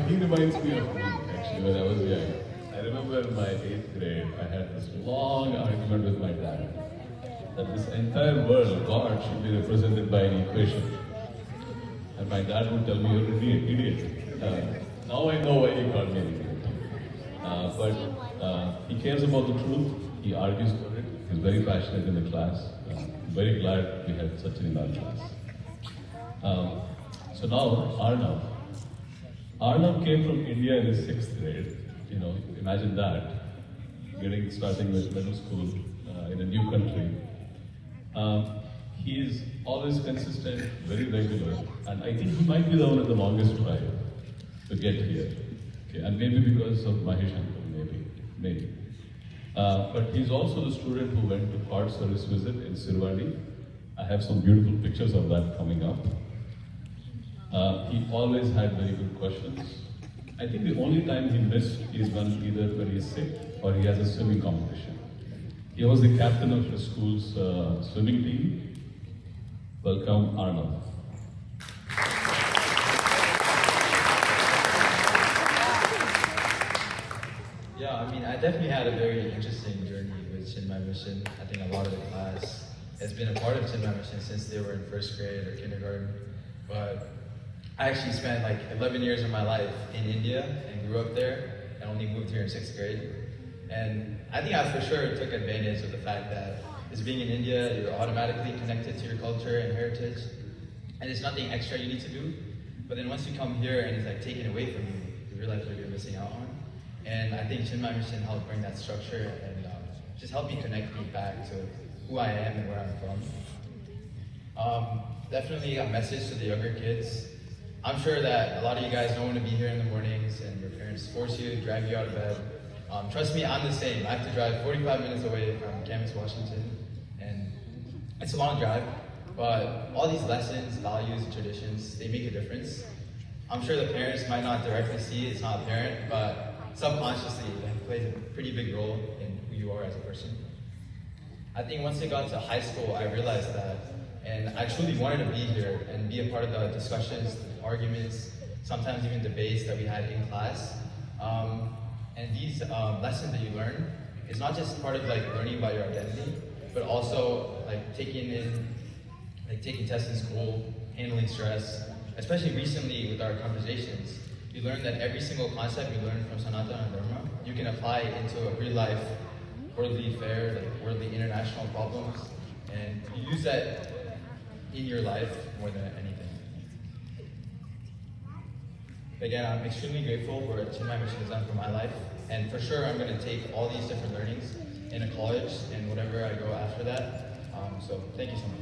He reminds me of me, actually, when I was young. I remember in my 8th grade, I had this long argument with my dad that this entire world, God, should be represented by an equation. And my dad would tell me, you're an idiot. Now I know why he called me an idiot. But he cares about the truth, he argues for it, he's very passionate in the class. I'm very glad we had Sachin in our class. So now, Arnav. Arnav came from India in his 6th grade. Imagine that, starting with middle school in a new country. he is always consistent, very regular, and I think he might be the one with the longest drive to get here. Okay, and maybe because of Mahesh uncle, maybe. But he's also the student who went to card service visit in Sirwadi. I have some beautiful pictures of that coming up. He always had very good questions. I think the only time he missed is when he's sick or he has a swimming competition. He was the captain of the school's swimming team. Welcome, Arnav. Yeah, I mean, I definitely had a very interesting journey with Chinmaya Mission. I think a lot of the class has been a part of Chinmaya Mission since they were in first grade or kindergarten. But I actually spent like 11 years of my life in India and grew up there and only moved here in 6th grade. And I think I for sure took advantage of the fact that as being in India, you're automatically connected to your culture and heritage. And there's nothing extra you need to do. But then once you come here and it's like taken away from you, you realize what you're missing out on. And I think Chinmaya Mission helped bring that structure and just help me connect me back to who I am and where I'm from. Definitely a message to the younger kids. I'm sure that a lot of you guys don't want to be here in the mornings and your parents force you, drag you out of bed. Trust me, I'm the same. I have to drive 45 minutes away from Camas, Washington, and it's a long drive, but all these lessons, values, and traditions, they make a difference. I'm sure the parents might not directly see it, it's not apparent, but subconsciously, it plays a pretty big role in who you are as a person. I think once I got to high school, I realized that, and I truly wanted to be here and be a part of the discussions, arguments, sometimes even debates that we had in class. And these lessons that you learn is not just part of like learning about your identity, but also like taking tests in school, handling stress, especially recently with our conversations. You learn that every single concept you learn from Sanatana Dharma, you can apply into a real life, worldly affair, like worldly international problems, and you use that in your life more than anything. Again, I'm extremely grateful for what Chinmaya Mission has done for my life, and for sure I'm going to take all these different learnings into college and whatever I go after that. So thank you so much.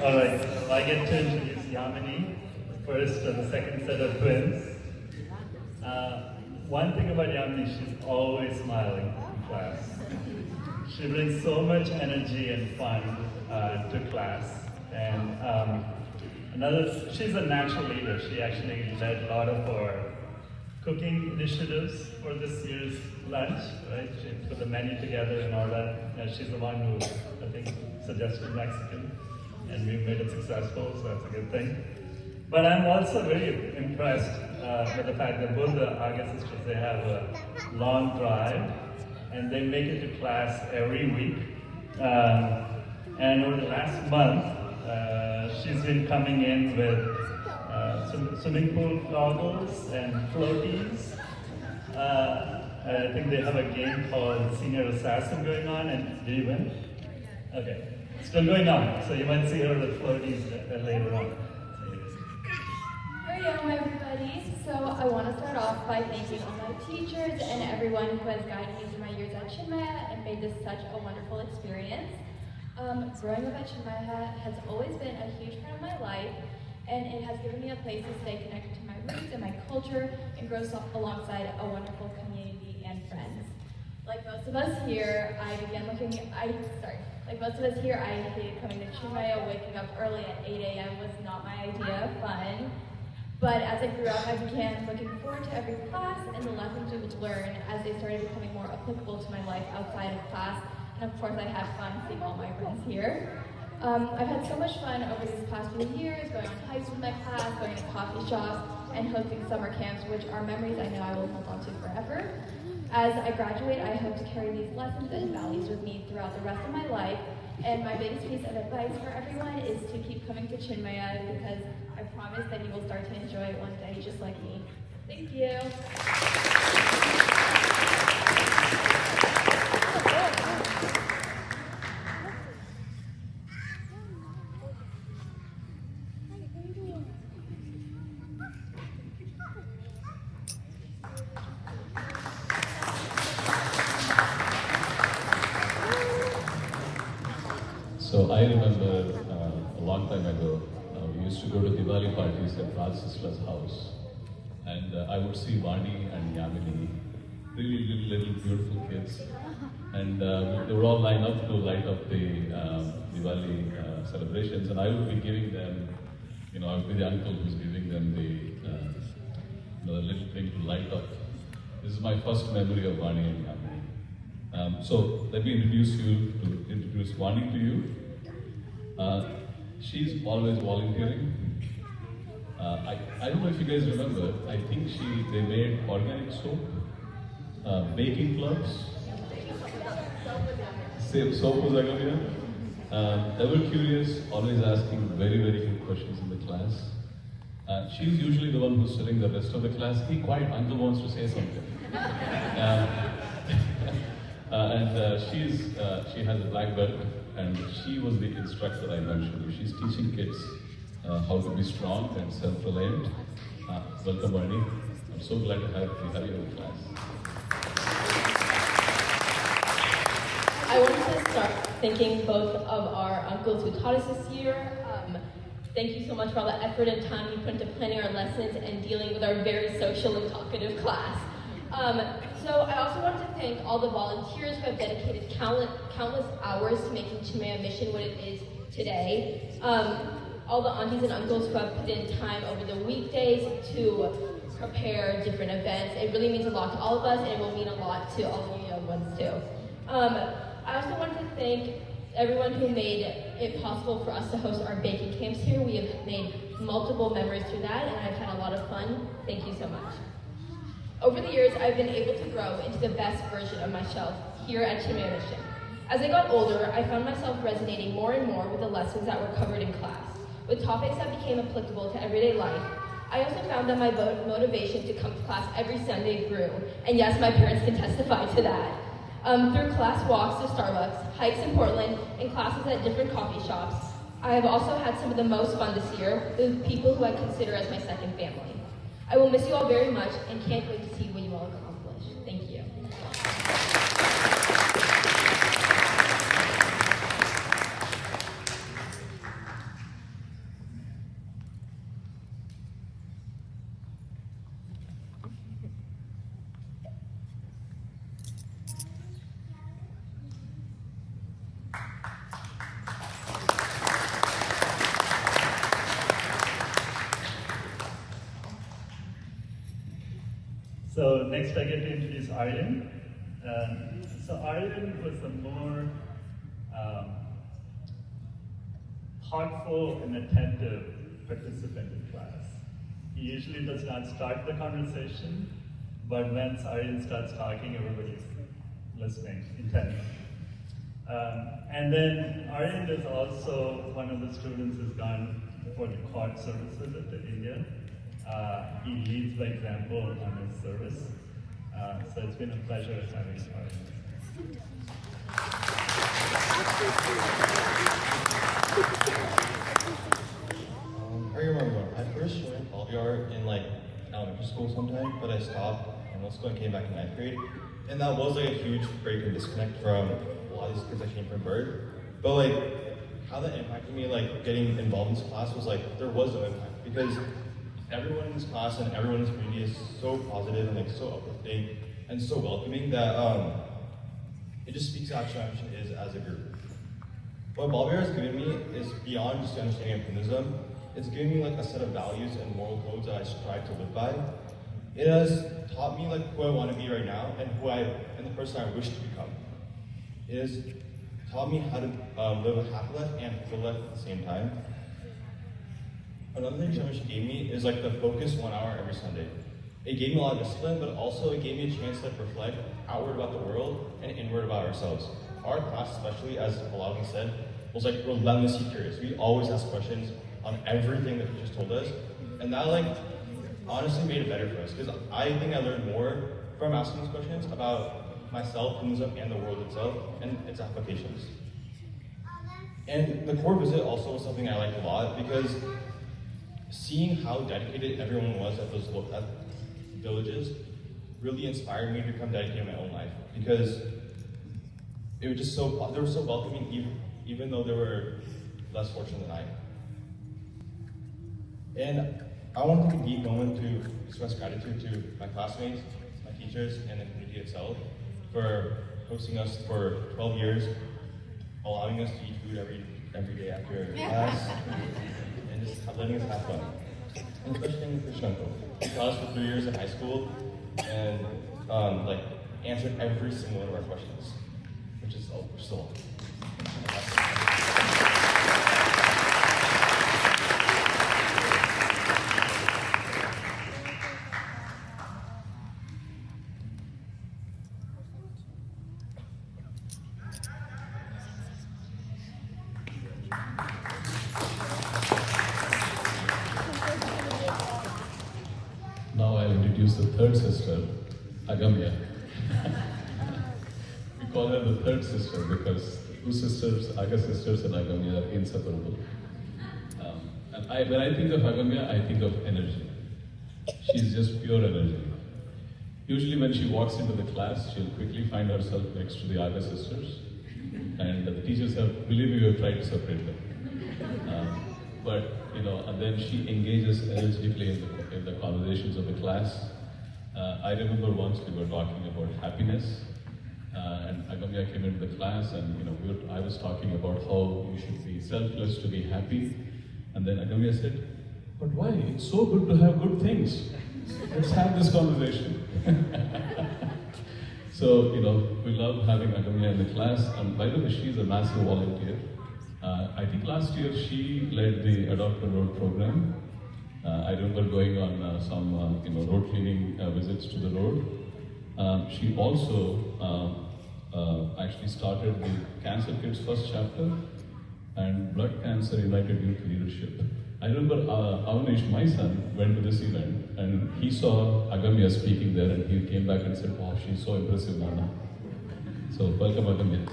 Alright, so I get to introduce Yamini, the first of the second set of twins. One thing about Yamini, she's always smiling in class. She brings so much energy and fun to class. And she's a natural leader. She actually led a lot of our cooking initiatives for this year's lunch, right? She put the menu together and all that. And she's the one who, I think, suggested Mexican. And we made it successful, so that's a good thing. But I'm also very impressed with the fact that both the Aga sisters, they have a long drive, and they make it to class every week. And over the last month, she's been coming in with swimming pool goggles and floaties. I think they have a game called Senior Assassin going on, and did you win? Okay. Still going on, so you might see her with floaties later on. Hello everybody. So I want to start off by thanking all my teachers and everyone who has guided me through my years at Chinmaya and made this such a wonderful experience. Growing up at Chinmaya has always been a huge part of my life, and it has given me a place to stay connected to my roots and my culture and grow alongside a wonderful community and friends. Like most of us here, I hated coming to Chinmaya. Waking up early at 8 a.m. was not my idea of fun. But as I grew up, I began looking forward to every class and the lessons we would learn as they started becoming more applicable to my life outside of class. And of course, I had fun seeing all my friends here. I've had so much fun over these past few years, going on hikes with my class, going to coffee shops, and hosting summer camps, which are memories I know I will hold on to forever. As I graduate, I hope to carry these lessons and values with me throughout the rest of my life. And my biggest piece of advice for everyone is to keep coming to Chinmaya, because I promise that you will start to enjoy it one day, just like me. Thank you. So I remember a long time ago, we used to go to Diwali parties at Raj Sisla's house. And I would see Vani and Yamini, really little beautiful kids. And they would all line up to light up the Diwali celebrations. And I would be giving them, I would be the uncle who's giving them the little thing to light up. This is my first memory of Vani and Yamini. So let me introduce Vani to you. She's always volunteering. I don't know if you guys remember, I think they made organic soap, baking clubs. Soap was ever curious, always asking very good questions in the class. She's usually the one who's telling the rest of the class, "Hey, quiet, uncle wants to say something." She has a black belt, and she was the instructor I mentioned. She's teaching kids how to be strong and self-reliant. Welcome, Vani. I'm so glad to have you in class. I wanted to start thanking both of our uncles who taught us this year. Thank you so much for all the effort and time you put into planning our lessons and dealing with our very social and talkative class. So I also want to thank all the volunteers who have dedicated countless hours to making Chinmaya Mission what it is today. All the aunties and uncles who have put in time over the weekdays to prepare different events. It really means a lot to all of us, and it will mean a lot to all of you young ones too. I also want to thank everyone who made it possible for us to host our baking camps here. We have made multiple memories through that, and I've had a lot of fun. Thank you so much. Over the years, I've been able to grow into the best version of myself here at Chinmaya Mission. As I got older, I found myself resonating more and more with the lessons that were covered in class, with topics that became applicable to everyday life. I also found that my motivation to come to class every Sunday grew, and yes, my parents can testify to that. Through class walks to Starbucks, hikes in Portland, and classes at different coffee shops, I have also had some of the most fun this year with people who I consider as my second family. I will miss you all very much and can't wait to see what you all accomplish. Thank you. So next I get to introduce Aryan. So Aryan was a more thoughtful and attentive participant in class. He usually does not start the conversation, but once Aryan starts talking, everybody's listening, intent. And then Aryan is also one of the students who's gone for the court services at the India. He leads by example on his service. So it's been a pleasure having Aryan. I remember when I first joined LBR in elementary school sometime, but I stopped and let's go and came back in 9th grade. And that was a huge break and disconnect from a lot of these kids that came from Bird. But how that impacted me, getting involved in this class was there was no impact because everyone in this class and everyone in this community is so positive and so uplifting and so welcoming that it just speaks to how Chinmaya Mission is as a group. What Balbear has given me is beyond just understanding of feminism. It's given me a set of values and moral codes that I strive to live by. It has taught me who I want to be right now and the person I wish to become. It has taught me how to live a happy life and full life at the same time. Another thing Chinmaya Mission gave me is the focus 1 hour every Sunday. It gave me a lot of discipline, but also it gave me a chance to reflect outward about the world and inward about ourselves. Our class, especially, as a lot of them said, was relentlessly curious. We always asked questions on everything that teachers told us, and that honestly made it better for us because I think I learned more from asking these questions about myself, feminism, and the world itself and its applications. And the core visit also was something I liked a lot because seeing how dedicated everyone was at those villages really inspired me to become dedicated in my own life because it was just they were so welcoming even though they were less fortunate than I. And I want to take a deep moment to express gratitude to my classmates, my teachers, and the community itself for hosting us for 12 years, allowing us to eat food every day after class, and just letting us have fun. And especially with Krishna Uncle. He taught us for 3 years in high school and answered every single one of our questions, which is we're still on. Now I'll introduce the third sister, Agamya. We call her the third sister because two sisters, Aga sisters and Agamya, are inseparable. When I think of Agamya, I think of energy. She's just pure energy. Usually when she walks into the class, she'll quickly find herself next to the Aga sisters. And the teachers have, believe me, we have tried to separate them. And then she engages energetically in the conversations of the class. I remember once we were talking about happiness, and Agamya came into the class, and I was talking about how you should be selfless to be happy, and then Agamya said, "But why? It's so good to have good things. Let's have this conversation." So we love having Agamya in the class, and by the way, she's a massive volunteer. I think last year she led the Adopt a Road program. I remember going on some road cleaning visits to the road. She also actually started the Cancer Kids First Chapter and Blood Cancer United Youth Leadership. I remember Avanish, my son, went to this event and he saw Agamya speaking there, and he came back and said, "Wow, she's so impressive, Nana." So welcome, Agamya.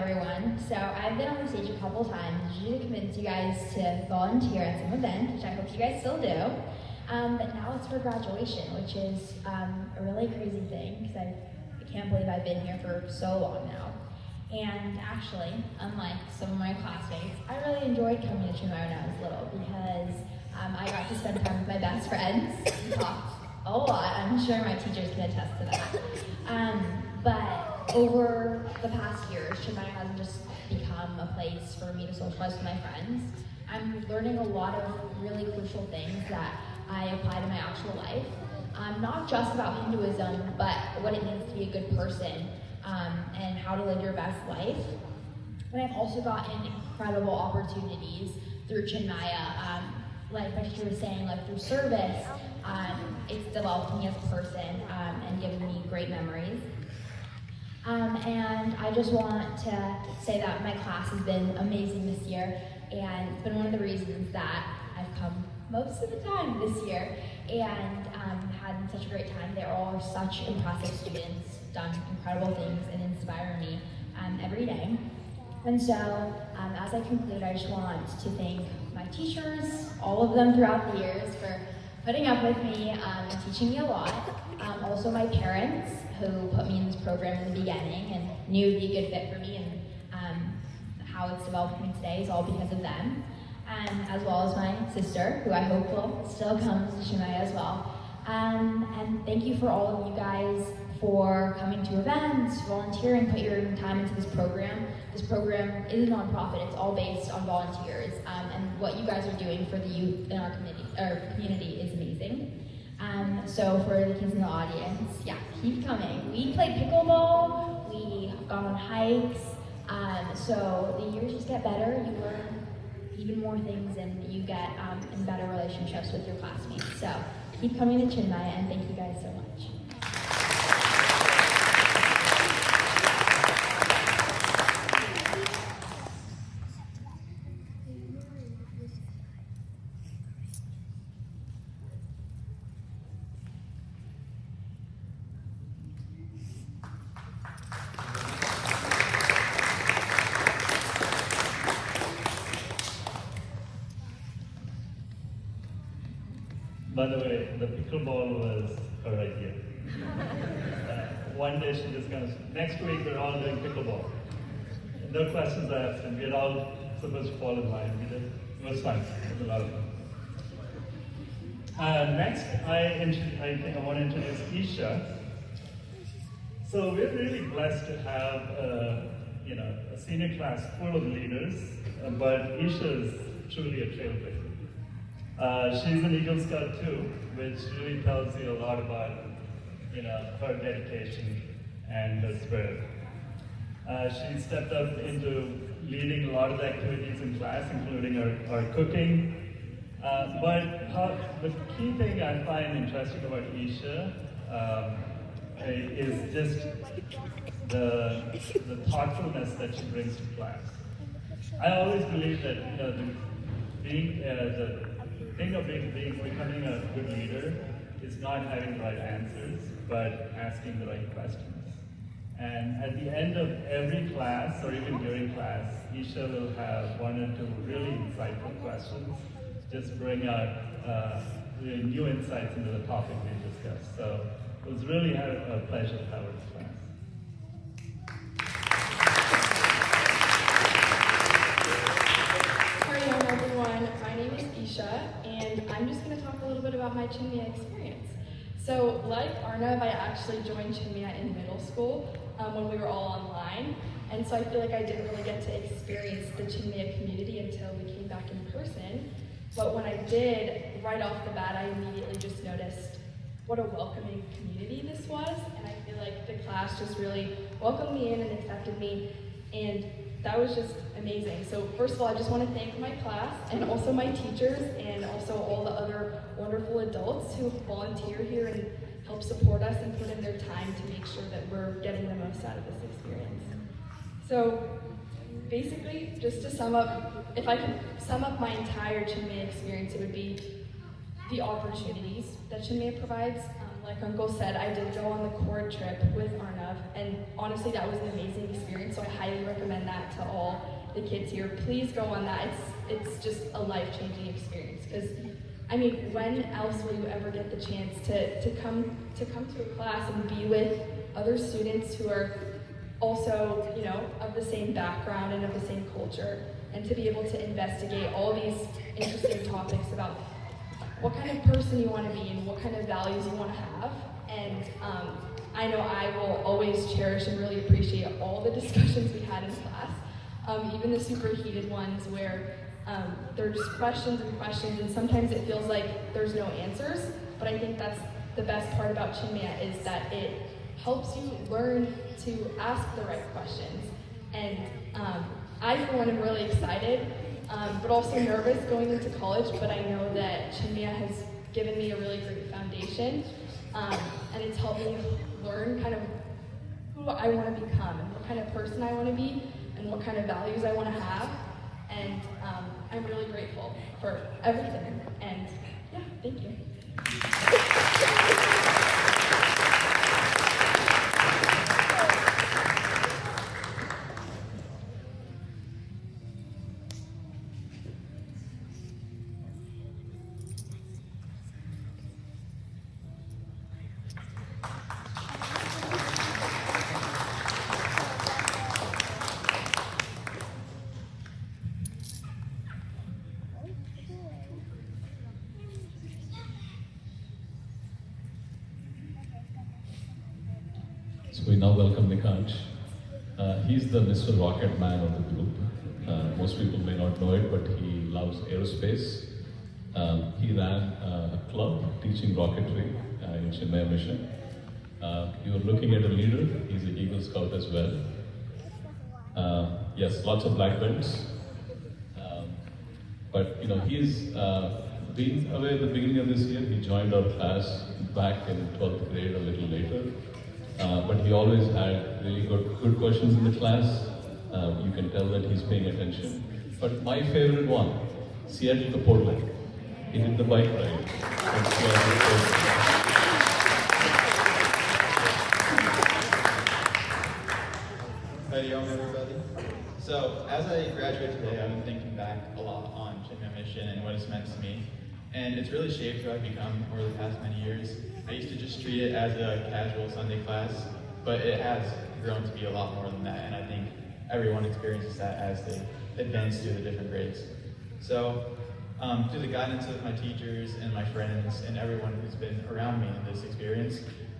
Everyone. So I've been on the stage a couple times, usually to convince you guys to volunteer at some event, which I hope you guys still do. But now it's for graduation, which is a really crazy thing because I can't believe I've been here for so long now. And actually, unlike some of my classmates, I really enjoyed coming to Chinmaya when I was little because I got to spend time with my best friends. We talked a lot. I'm sure my teachers can attest to that. But over the past years, Chinmaya hasn't just become a place for me to socialize with my friends. I'm learning a lot of really crucial things that I apply to my actual life. Not just about Hinduism, but what it means to be a good person and how to live your best life. And I've also gotten incredible opportunities through Chinmaya. Like my teacher was saying, through service, it's developed me as a person and given me great memories. And I just want to say that my class has been amazing this year, and it's been one of the reasons that I've come most of the time this year and had such a great time. They all are such impressive students, done incredible things, and inspire me every day. And so, as I conclude, I just want to thank my teachers, all of them throughout the years, for putting up with me and teaching me a lot. Also my parents, who put me in this program in the beginning and knew it'd be a good fit for me, and how it's developed me today is all because of them. As well as my sister, who I hope will still come to Chinmaya as well. And thank you for all of you guys for coming to events, volunteering, put your time into this program. This program is a nonprofit, it's all based on volunteers, and what you guys are doing for the youth in our community is amazing. So for the kids in the audience, yeah, keep coming. We play pickleball, we've gone on hikes, so the years just get better, you learn even more things, and you get in better relationships with your classmates. So keep coming to Chinmaya, and thank you guys so much. By the way, the pickleball was her idea. one day she just goes, next week we're all doing pickleball. No questions asked, and we're all supposed to fall in line. We did. It was fun. It was a lot of fun. Next, I think I want to introduce Isha. So we're really blessed to have a senior class full of leaders, but Isha is truly a trailblazer. She's an Eagle Scout too, which really tells you a lot about her dedication and her spirit. She stepped up into leading a lot of the activities in class, including our cooking. But the key thing I find interesting about Isha is just the thoughtfulness that she brings to class. I always believe that the thing of becoming a good leader is not having the right answers, but asking the right questions. And at the end of every class, or even during class, Isha will have one or two really insightful questions, just bring out really new insights into the topic we discussed. So it was really a pleasure to have her in class. Hello everyone, my name is Isha, and I'm just going to talk a little bit about my Chinmaya experience. So, like Arnav, I actually joined Chinmaya in middle school when we were all online, and so I feel like I didn't really get to experience the Chinmaya community until we came back in person. But when I did, right off the bat, I immediately just noticed what a welcoming community this was, and I feel like the class just really welcomed me in and accepted me, and that was just amazing. So first of all, I just want to thank my class and also my teachers and also all the other wonderful adults who volunteer here and help support us and put in their time to make sure that we're getting the most out of this experience. So basically, just to sum up, if I could sum up my entire Chinmaya experience, it would be the opportunities that Chinmaya provides. Like Uncle said, I did go on the Cord trip with Arnav, and honestly that was an amazing experience, so I highly recommend that to all the kids here. Please go on that. It's just a life-changing experience, because I mean, when else will you ever get the chance to come to a class and be with other students who are also, of the same background and of the same culture, and to be able to investigate all these interesting topics about what kind of person you want to be and what kind of values you want to have. And I know I will always cherish and really appreciate all the discussions we had in class, even the super heated ones where there are just questions and questions, and sometimes it feels like there's no answers, but I think that's the best part about Chinmaya, is that it helps you learn to ask the right questions. And I, for one, am really excited, but also nervous going into college, but I know that Chinmaya has given me a really great foundation, and it's helped me learn kind of who I want to become and what kind of person I want to be and what kind of values I want to have, and I'm really grateful for everything, and yeah, thank you. So we now welcome Nikanj. He's the Mr. Rocket Man of the group. Most people may not know it, but he loves aerospace. He ran a club teaching rocketry in Chinmaya Mission. You are looking at a leader. He's an Eagle Scout as well. Yes, lots of black belts. But he's been away at the beginning of this year. He joined our class back in 12th grade, a little later. But he always had really good questions in the class. You can tell that he's paying attention. But my favorite one, Seattle to Portland. He did the bike ride from Seattle to Portland. Howdy, everybody. So, as I graduate today, I've been thinking back a lot on Chinmaya Mission and what it's meant to me. And it's really shaped who I've become over the past many years. I used to just treat it as a casual Sunday class, but it has grown to be a lot more than that, and I think everyone experiences that as they advance through the different grades. So, through the guidance of my teachers and my friends and everyone who's been around me in this experience,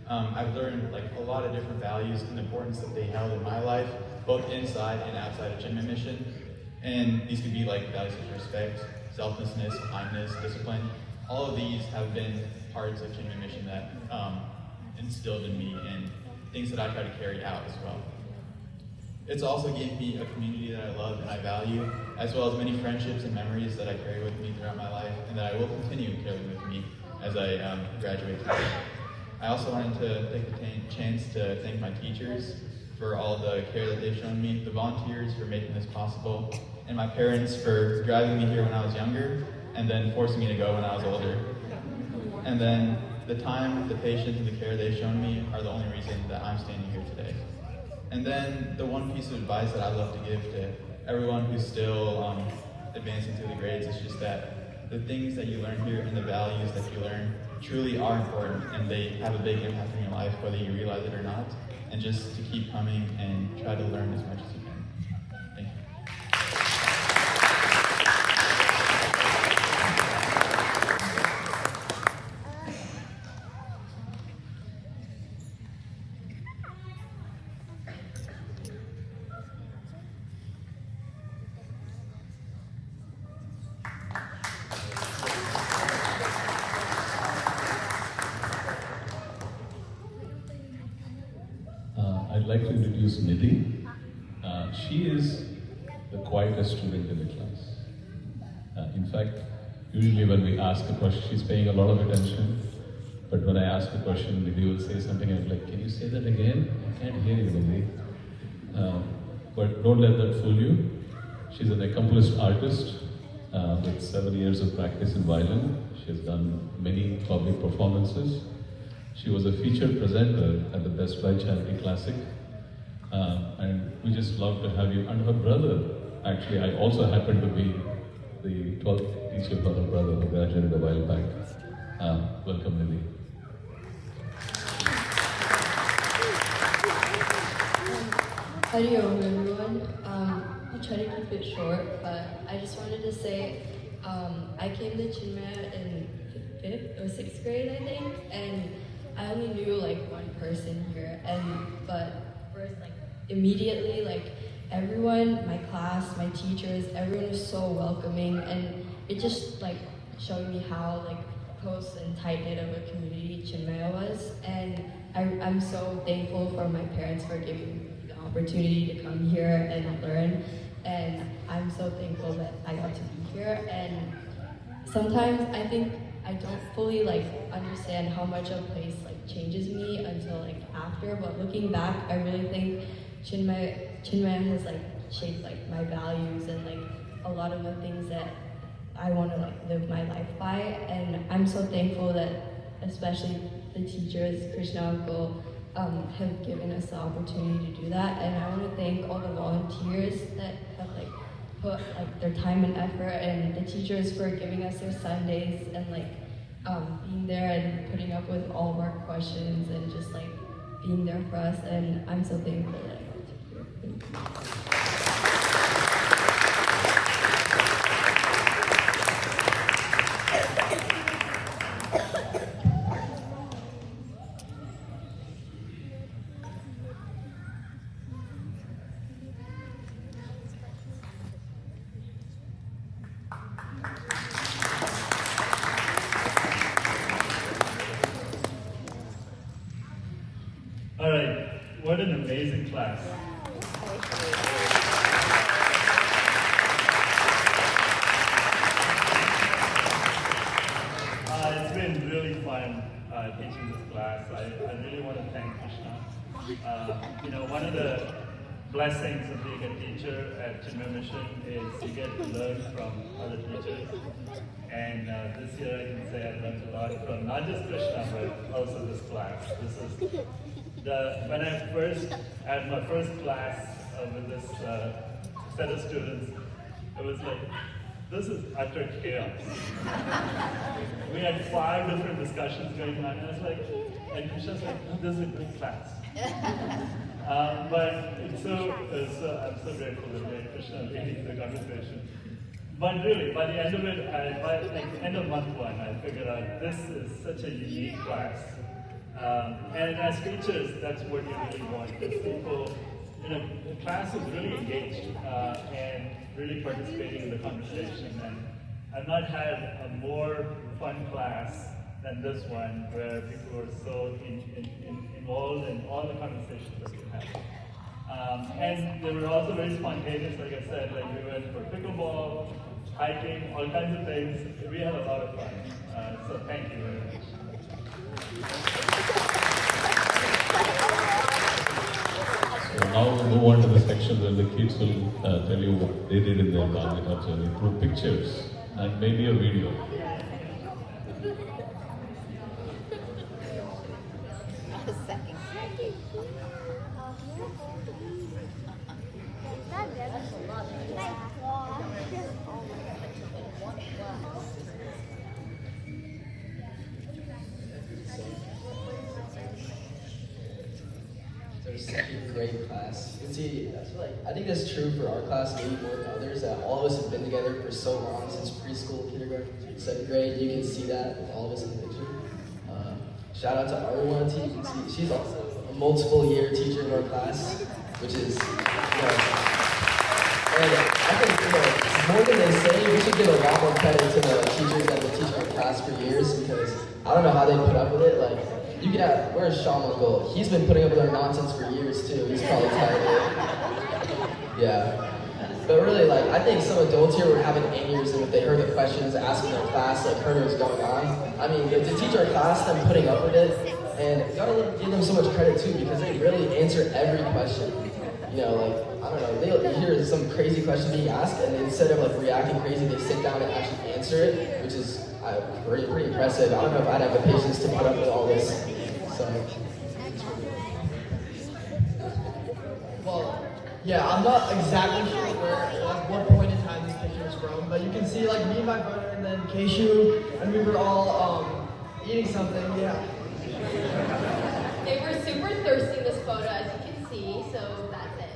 I've learned like a lot of different values and importance that they held in my life, both inside and outside of Chinmaya Mission. And these could be like values such as respect, selflessness, kindness, discipline. All of these have been parts of Chinmaya Mission that instilled in me and things that I try to carry out as well. It's also given me a community that I love and I value, as well as many friendships and memories that I carry with me throughout my life and that I will continue carrying with me as I graduate today. I also wanted to take the chance to thank my teachers for all the care that they've shown me, the volunteers for making this possible, and my parents for driving me here when I was younger and then forcing me to go when I was older. And then the time, the patience, and the care they've shown me are the only reason that I'm standing here today. And then the one piece of advice that I love to give to everyone who's still advancing through the grades is just that the things that you learn here and the values that you learn truly are important, and they have a big impact in your life whether you realize it or not, and just to keep coming and try to learn as much as you can. Thank you. I'd like to introduce Nidhi. She is the quietest student in the class. In fact, usually when we ask a question, she's paying a lot of attention. But when I ask a question, Nidhi will say something and I'm like, can you say that again? I can't hear you, Nidhi. But don't let that fool you. She's an accomplished artist with 7 years of practice in violin. She has done many public performances. She was a featured presenter at the Best Buy Charity Classic. And we just love to have you. And her brother, actually, I also happen to be the 12th teacher for her brother who graduated a while back. Welcome, Nidhi. Howdy, everyone. I'll try to keep it short, but I just wanted to say I came to Chinmaya in 5th or 6th grade, I think, and I only knew like one person here, but first, like immediately, like everyone, my class, my teachers, everyone was so welcoming, and it just like showed me how like close and tight-knit of a community Chinmaya was, and I'm so thankful for my parents for giving me the opportunity to come here and learn, and I'm so thankful that I got to be here. And sometimes I think I don't fully like understand how much a place like changes me until like after, but looking back, I really think Chinmaya has like shaped like my values and like a lot of the things that I want to like live my life by. And I'm so thankful that especially the teachers, Krishna Uncle, have given us the opportunity to do that. And I want to thank all the volunteers that have like put like their time and effort, and the teachers for giving us their Sundays and like being there and putting up with all of our questions and just like being there for us. And I'm so thankful that I got to be here. Thank you. All right, what an amazing class. It's been really fun teaching this class. I really want to thank Krishna. One of the blessings of being a teacher at Chinmaya Mission is you get to learn from other teachers. And this year I can say I learned a lot from not just Krishna, but also this class. This is when I first had my first class with this set of students, it was like, this is utter chaos. We had 5 different discussions going on, and I was like, And Krishna's like, no, this is a good class. But it's I'm so grateful that Krishna leading the conversation. But really, by the end of it, by like end of month one, I figured out this is such a unique class. And as teachers, that's what you really want. Is people, the class is really engaged and really participating in the conversation. And I've not had a more fun class than this one, where people were so involved in all the conversations that we had. And they were also very spontaneous, like I said, like we went for pickleball, hiking, all kinds of things. We had a lot of fun. So thank you very much. So now we'll move on to the section where the kids will tell you what they did in their Dharmika journey through pictures and maybe a video. Such a great class. You can see, I think that's true for our class, maybe more than others, that all of us have been together for so long, since preschool, kindergarten, 7th grade. You can see that with all of us in the picture. Shout out to everyone. You can see she's also a multiple year teacher in our class, which is, and I think, more than they say, we should give a lot more credit to the teachers that have been teaching our class for years, because I don't know how they put up with it. Like, you can have, where's Sean Mongol? He's been putting up with our nonsense for years too. He's probably tired of it. Yeah. But really, like, I think some adults here were having aneurysm if they heard the questions asked in their class, like, heard what was going on. I mean, to teach our class, them putting up with it, and you gotta give them so much credit too, because they really answer every question. Like, I don't know, they'll hear some crazy question being asked, and instead of like reacting crazy, they sit down and actually answer it, which is pretty impressive. I don't know if I'd have the patience to put up with all this. So, well, yeah, I'm not exactly sure at what point in time this picture is from, but you can see like me and my brother and then Keishu, and we were all eating something, yeah. They were super thirsty in this photo, as you can see, so that's it.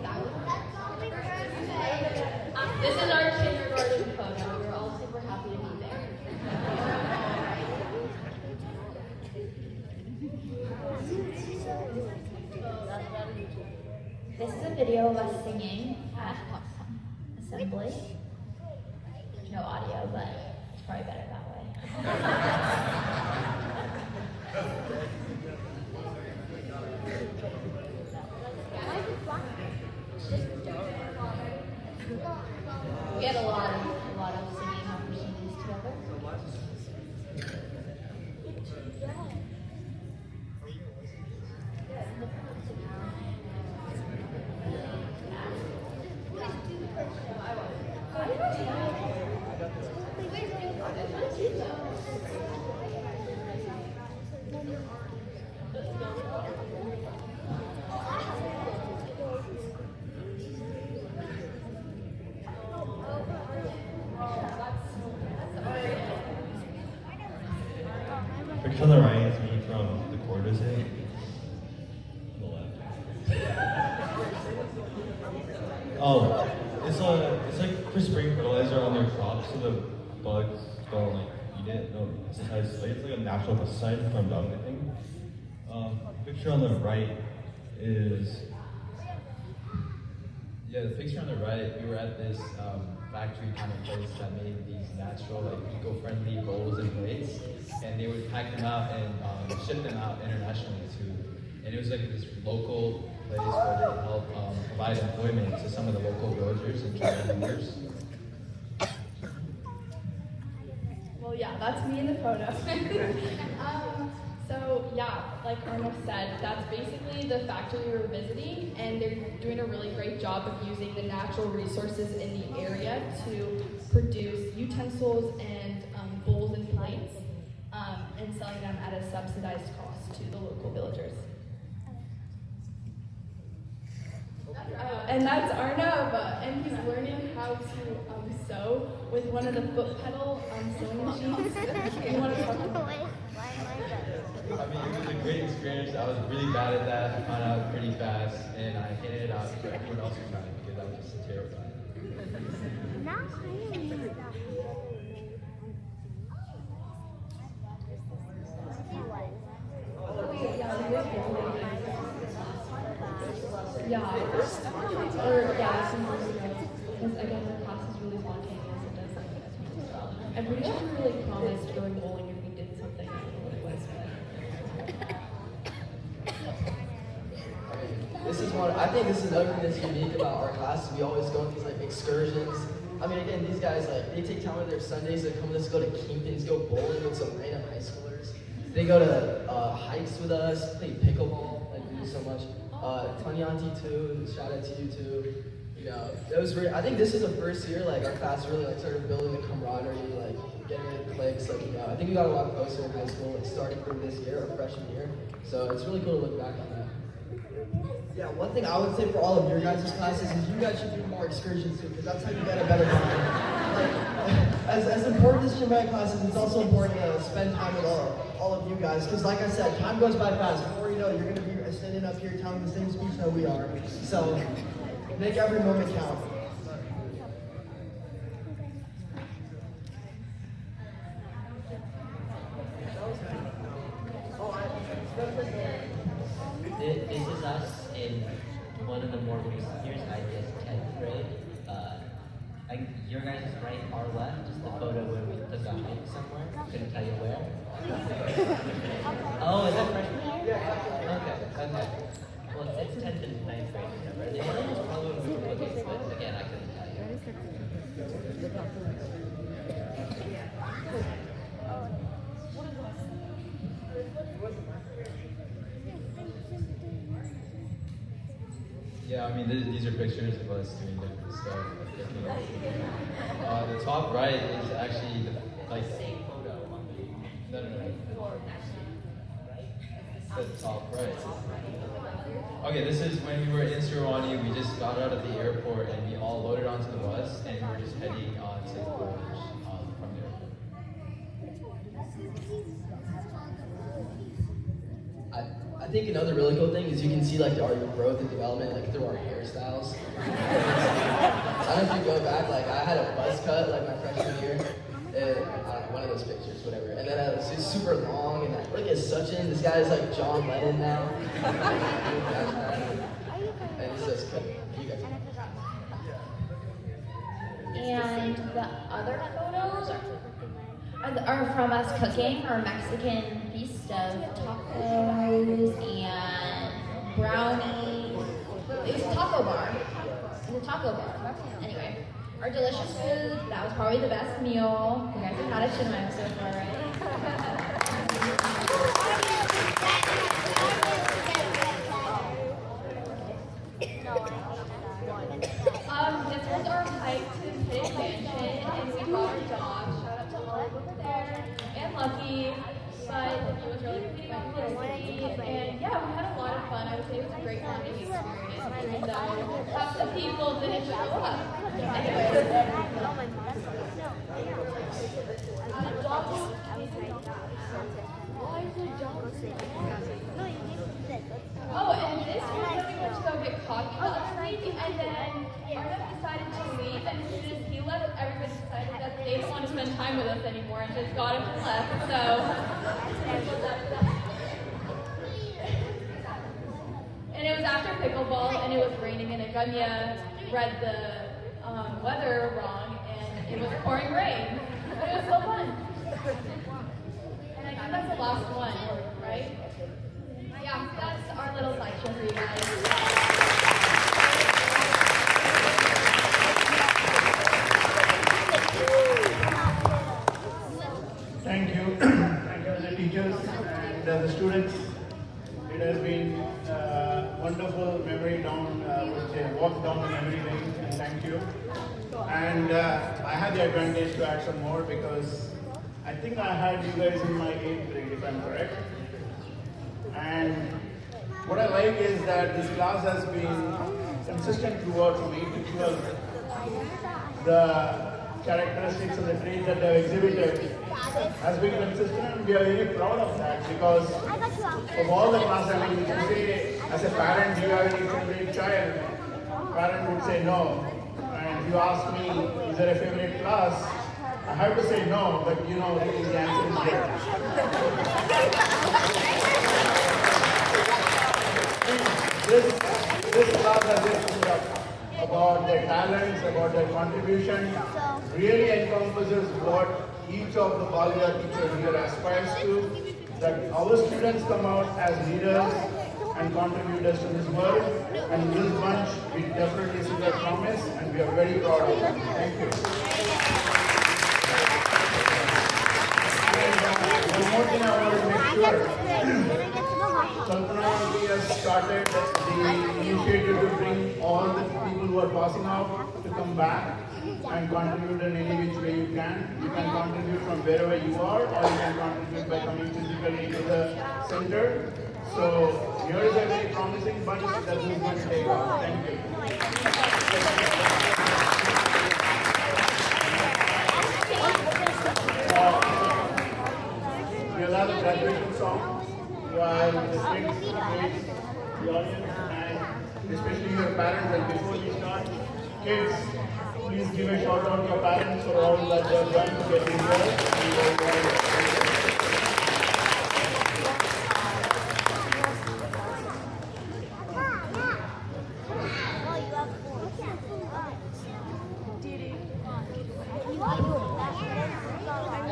That's all we did. This is our kindergarten photo. We're all super happy to be there. This is a video of us singing at assembly. There's no audio, but it's probably better that way. We had a lot of singing opportunities together. Picture on the right is me from the quarters here. On the left. It's like for spraying fertilizer on their crops so the bugs don't like eat it. No, it's like a natural pesticide from dung, I think. Picture on the right is. Yeah, the picture on the right, we were at this factory kind of place that made these natural, like eco-friendly bowls and plates, and they would pack them out and ship them out internationally too. And it was like this local place where they help provide employment to some of the local villagers and tribal leaders. Well, yeah, that's me in the photo. So yeah, like Arnav said, that's basically the factory we were visiting, and they're doing a really great job of using the natural resources in the area to produce utensils and bowls and plates, and selling them at a subsidized cost to the local villagers. And that's Arnav, and he's learning how to sew with one of the foot pedal sewing machines. You want to talk about it? I mean, it was a great experience. I was really bad at that. I found out pretty fast, and I handed it out to everyone else who tried because I was just terrified. Because again, the class is really spontaneous and does like as much as well. I'm pretty sure we like promised going bowling if we did something. I don't know what it was, but. This is one. I think this is another thing that's unique about our class. We always go on these like excursions. I mean, again, these guys like they take time with their Sundays to come with us, go to Kingpins, go bowling with some random high schoolers. They go to hikes with us, play pickleball, like we do so much. Tanyanti too. Shout out to you too. You know, it was really, I think this is the first year like our class really like started building the camaraderie, like getting into cliques. Like I think we got a lot closer in high school, like starting from this year, our freshman year. So it's really cool to look back on that. Yeah, one thing I would say for all of your guys' classes is you guys should do more excursions too, because that's how you get a better time. Like, as important as Chinmaya classes, it's also important to spend time with all of you guys, because like I said, time goes by fast. Before you know it, you're going to be standing up here telling the same speech that we are. So make every moment count. This is us in one of the more recent years, I guess 10th grade. Your guys is right, our left is the photo where we took a hike somewhere. Couldn't tell you where. Oh, is that freshman year? Okay. Well, it's 10th and 9th grade, remember? The other was probably when we were looking, but again, I couldn't tell you. Yeah, I mean, these are pictures of us doing different stuff. The top right is actually the same photo. No. The top right. Okay, this is when we were in Surawani. We just got out of the airport and we all loaded onto the bus and we were just heading on to the village from the airport. I think another really cool thing is you can see like our growth and development like through our hairstyles. I don't know if you go back, like I had a buzz cut like my freshman year, and one of those pictures, whatever. And then it was super long, and look at Sachin. This guy is like John Lennon now. And it's just cool. You guys. And the other photos are from us cooking our Mexican feast of tacos and brownies. It was a taco bar. It was a taco bar. Anyway, our delicious food, that was probably the best meal. You guys have had a Chinmaya so far, right? This was our hike to Hidden Mansion, and we brought our dogs. Shout out to Olive over there, and Lucky. But it was really good meeting up with Lucy, and yeah, we had a lot of fun. I would say it was a great bonding experience, even though half the people didn't show up. Oh, and this year we went to go get coffee last week, and then Arnav decided to leave, and as soon as he left, everybody decided that they didn't want to spend time with us anymore, and just got up and left, And it was after pickleball, and it was raining, and Aganya read the weather wrong, and it was pouring rain, but it was so fun. And I think that's the last one, right? Yeah, that's our little slideshow for you guys. Thank you. Thank you, the teachers and the students. It has been wonderful memory down, walk down the memory lane, and thank you. And I had the advantage to add some more because I think I had you guys in my 8th grade, if I'm correct. And what I like is that this class has been consistent throughout from 8 to 12. The characteristics and the traits that they have exhibited has been consistent, and we are very proud of that because of all the classes. I mean, if you say as a parent, do you have any favorite child? Parent would say no. And if you ask me, is there a favorite class? I have to say no, but you know, really the answer is yes. This class has just stood up about their talents, about their contribution, really encompasses what each of the Balya teachers here aspires to, that our students come out as leaders and contributors to this world, and this bunch, we definitely see that promise, and we are very proud of them. Thank you. And one more thing I want to make sure, Chinmaya has started the initiative to bring all the people who are passing out to come back and contribute in any which way you can. You can contribute from wherever you are, or you can contribute by coming physically to the center. So here is a very promising bunch that is going to take off. Thank you. We'll have a graduation song while the kids face the audience, and especially your parents. And before we start, kids, please give a shout out to your parents for all that they have done to get you here.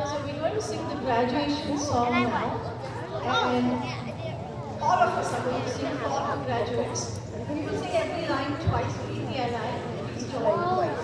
So we're going to sing the graduation song now, and all of us are going to sing for all the graduates. We will sing every line twice, Preeti and I. Please join twice.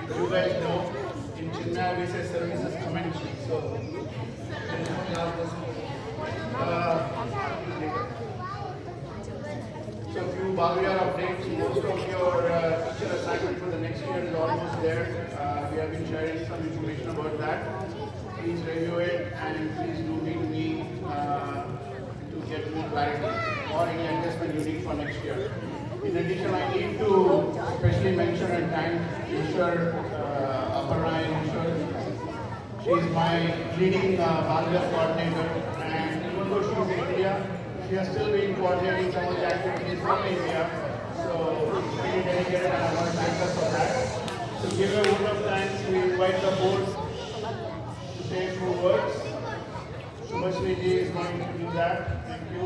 You guys know, in Chinmaya we say services commencement. So, so a few Bhavya updates. Most of your teacher assignment for the next year is almost there. We have been sharing some information about that. Please review it and please do meet me to get more clarity or any adjustment you need for next year. In addition, I need to especially mention and thank Ishwar, Aparna and Ishwar. She is my leading Bangladesh coordinator, and even though she is in India, she has still been coordinating some of the activities from India. So, really dedicated, and I want to thank her for that. To give a vote of thanks, we invite the board to say a few words. Subhashri ji is going to do that. Thank you.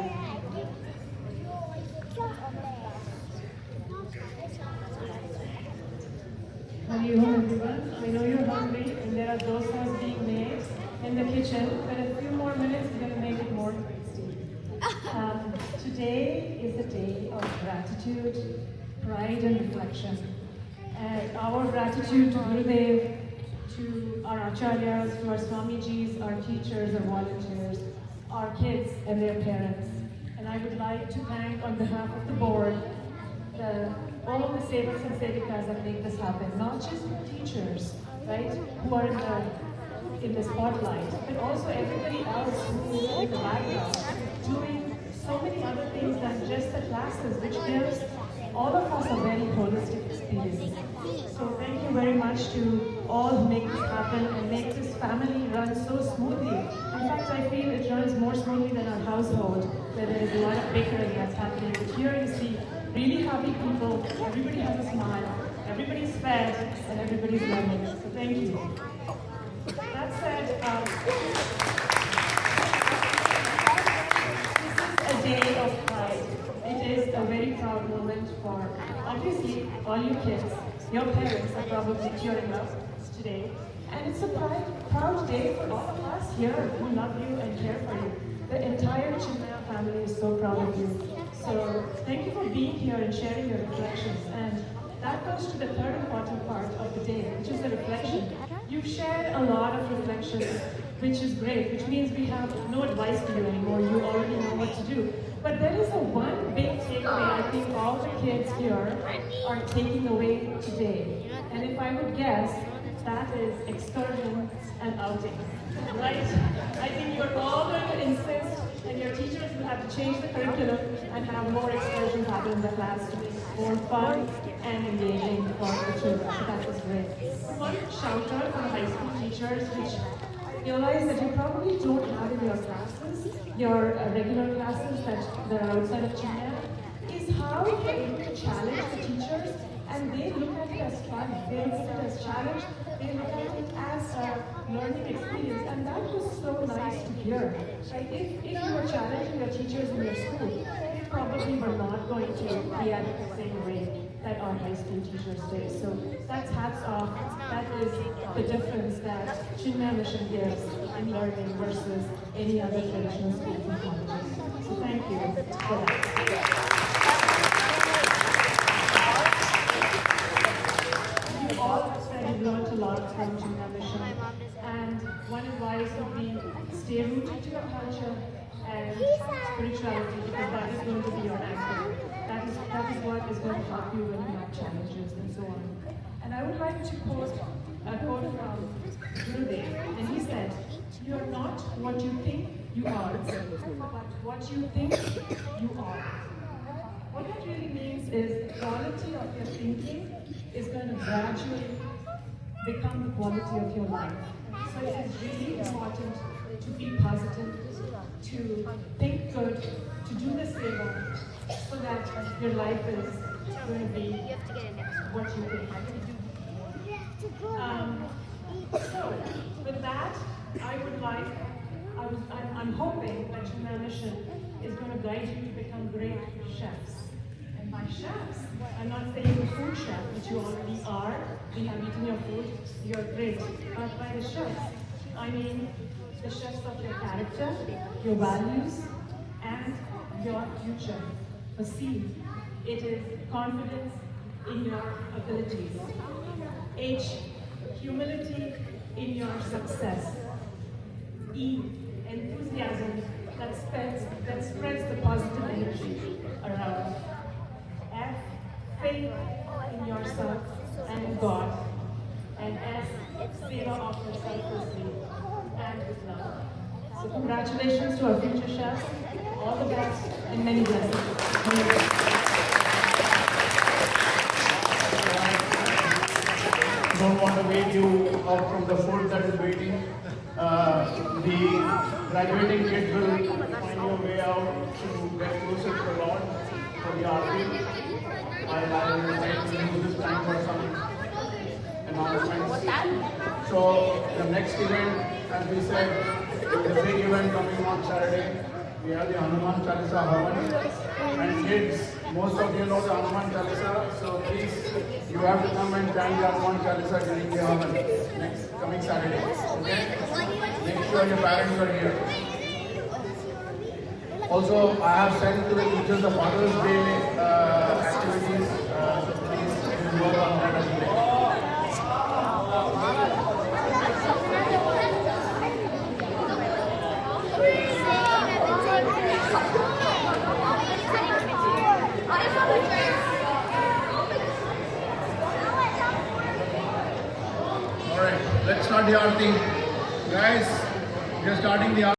Hello everyone, I know you're hungry and there are dosas being made in the kitchen, but in a few more minutes we're going to make it more tasty. Today is a day of gratitude, pride and reflection. And our gratitude to Gurudev, to our acharyas, to our Swamijis, our teachers, our volunteers, our kids and their parents. And I would like to thank on behalf of the board, all of the sevaks and sevikas that make this happen, not just the teachers, right, who are in the spotlight, but also everybody else who is in the background, doing so many other things than just the classes, which gives all of us a very holistic experience. So thank you very much to all who make this happen and make this family run so smoothly. In fact, I feel it runs more smoothly than our household, where there is a lot of bickering that's happening. But here you see really happy people, everybody has a smile, everybody's fed, and everybody's learning. So thank you. That said, this is a day of pride. It is a very proud moment for, obviously, all you kids. Your parents are probably cheering up today. And it's a proud day for all of us here who love you and care for you. The entire Chinmaya family is so proud of you. So thank you for being here and sharing your reflections. And that goes to the third important part of the day, which is the reflection. You've shared a lot of reflections, which is great, which means we have no advice for you anymore. You already know what to do. But there is a one big takeaway I think all the kids here are taking away today. And if I would guess, that is excursions and outings, right? I think you're all going to insist, and your teachers will have to change the curriculum and have more excursions happen in the class to make it more fun and engaging for the children. So that was great. One shout out for the high school teachers, which I realize that you probably don't have in your classes, your regular classes that are outside of China, is how you're able to challenge the teachers, and they look at it as fun, they look at it as challenge, they look at it as a learning experience, and that was so nice to hear. Right? If you were challenging your teachers in your school, they probably were not going to react the same way that our high school teachers did. So that's hats off. That is the difference that Chinmaya Mission gives in learning versus any other traditional schools and colleges. So thank you for that. You all have said you've learned a lot from Chinmaya Mission, and one advice would be stay rooted to your culture and spirituality, because that is going to be your anchor. That is what is going to help you when you have challenges and so on. And I would like to quote a quote from Gurudev, and he said, "You are not what you think you are, but what you think you are." What that really means is the quality of your thinking is going to gradually become the quality of your life. So it is really important to be positive, to think good, to do the seva, so that your life is going to be what you think. So with that, I'm hoping that Chinmaya Mission is going to guide you to become great chefs. And by chefs, I'm not saying a food chef, which you already are. We have eaten your food, you're great. But by the chefs, I mean the chefs of your character, your values, and your future. For C, it is confidence in your abilities. H, humility in your success. E, enthusiasm that spreads the positive energy around. F, faith in yourself and God. And S, seva of yourself selflessly and with love. So congratulations to our future chefs, all the best, and many blessings. Don't want to wait you out from the food that is waiting. The graduating kids will find your way out to get closer to the Lord for the RP. I will like to use this time for some announcements. So the next event, as we said, is a big event coming on Saturday. We have the Hanuman Chalisa Havan. And kids, most of you know the Hanuman Chalisa, so please, you have to come and chant the Hanuman Chalisa during the Havan coming Saturday. Okay? Make sure your parents are here. Also, I have sent to the teachers the Father's Day activities. So please work on that as well. All right, let's start the arti. Guys, we are starting the arti.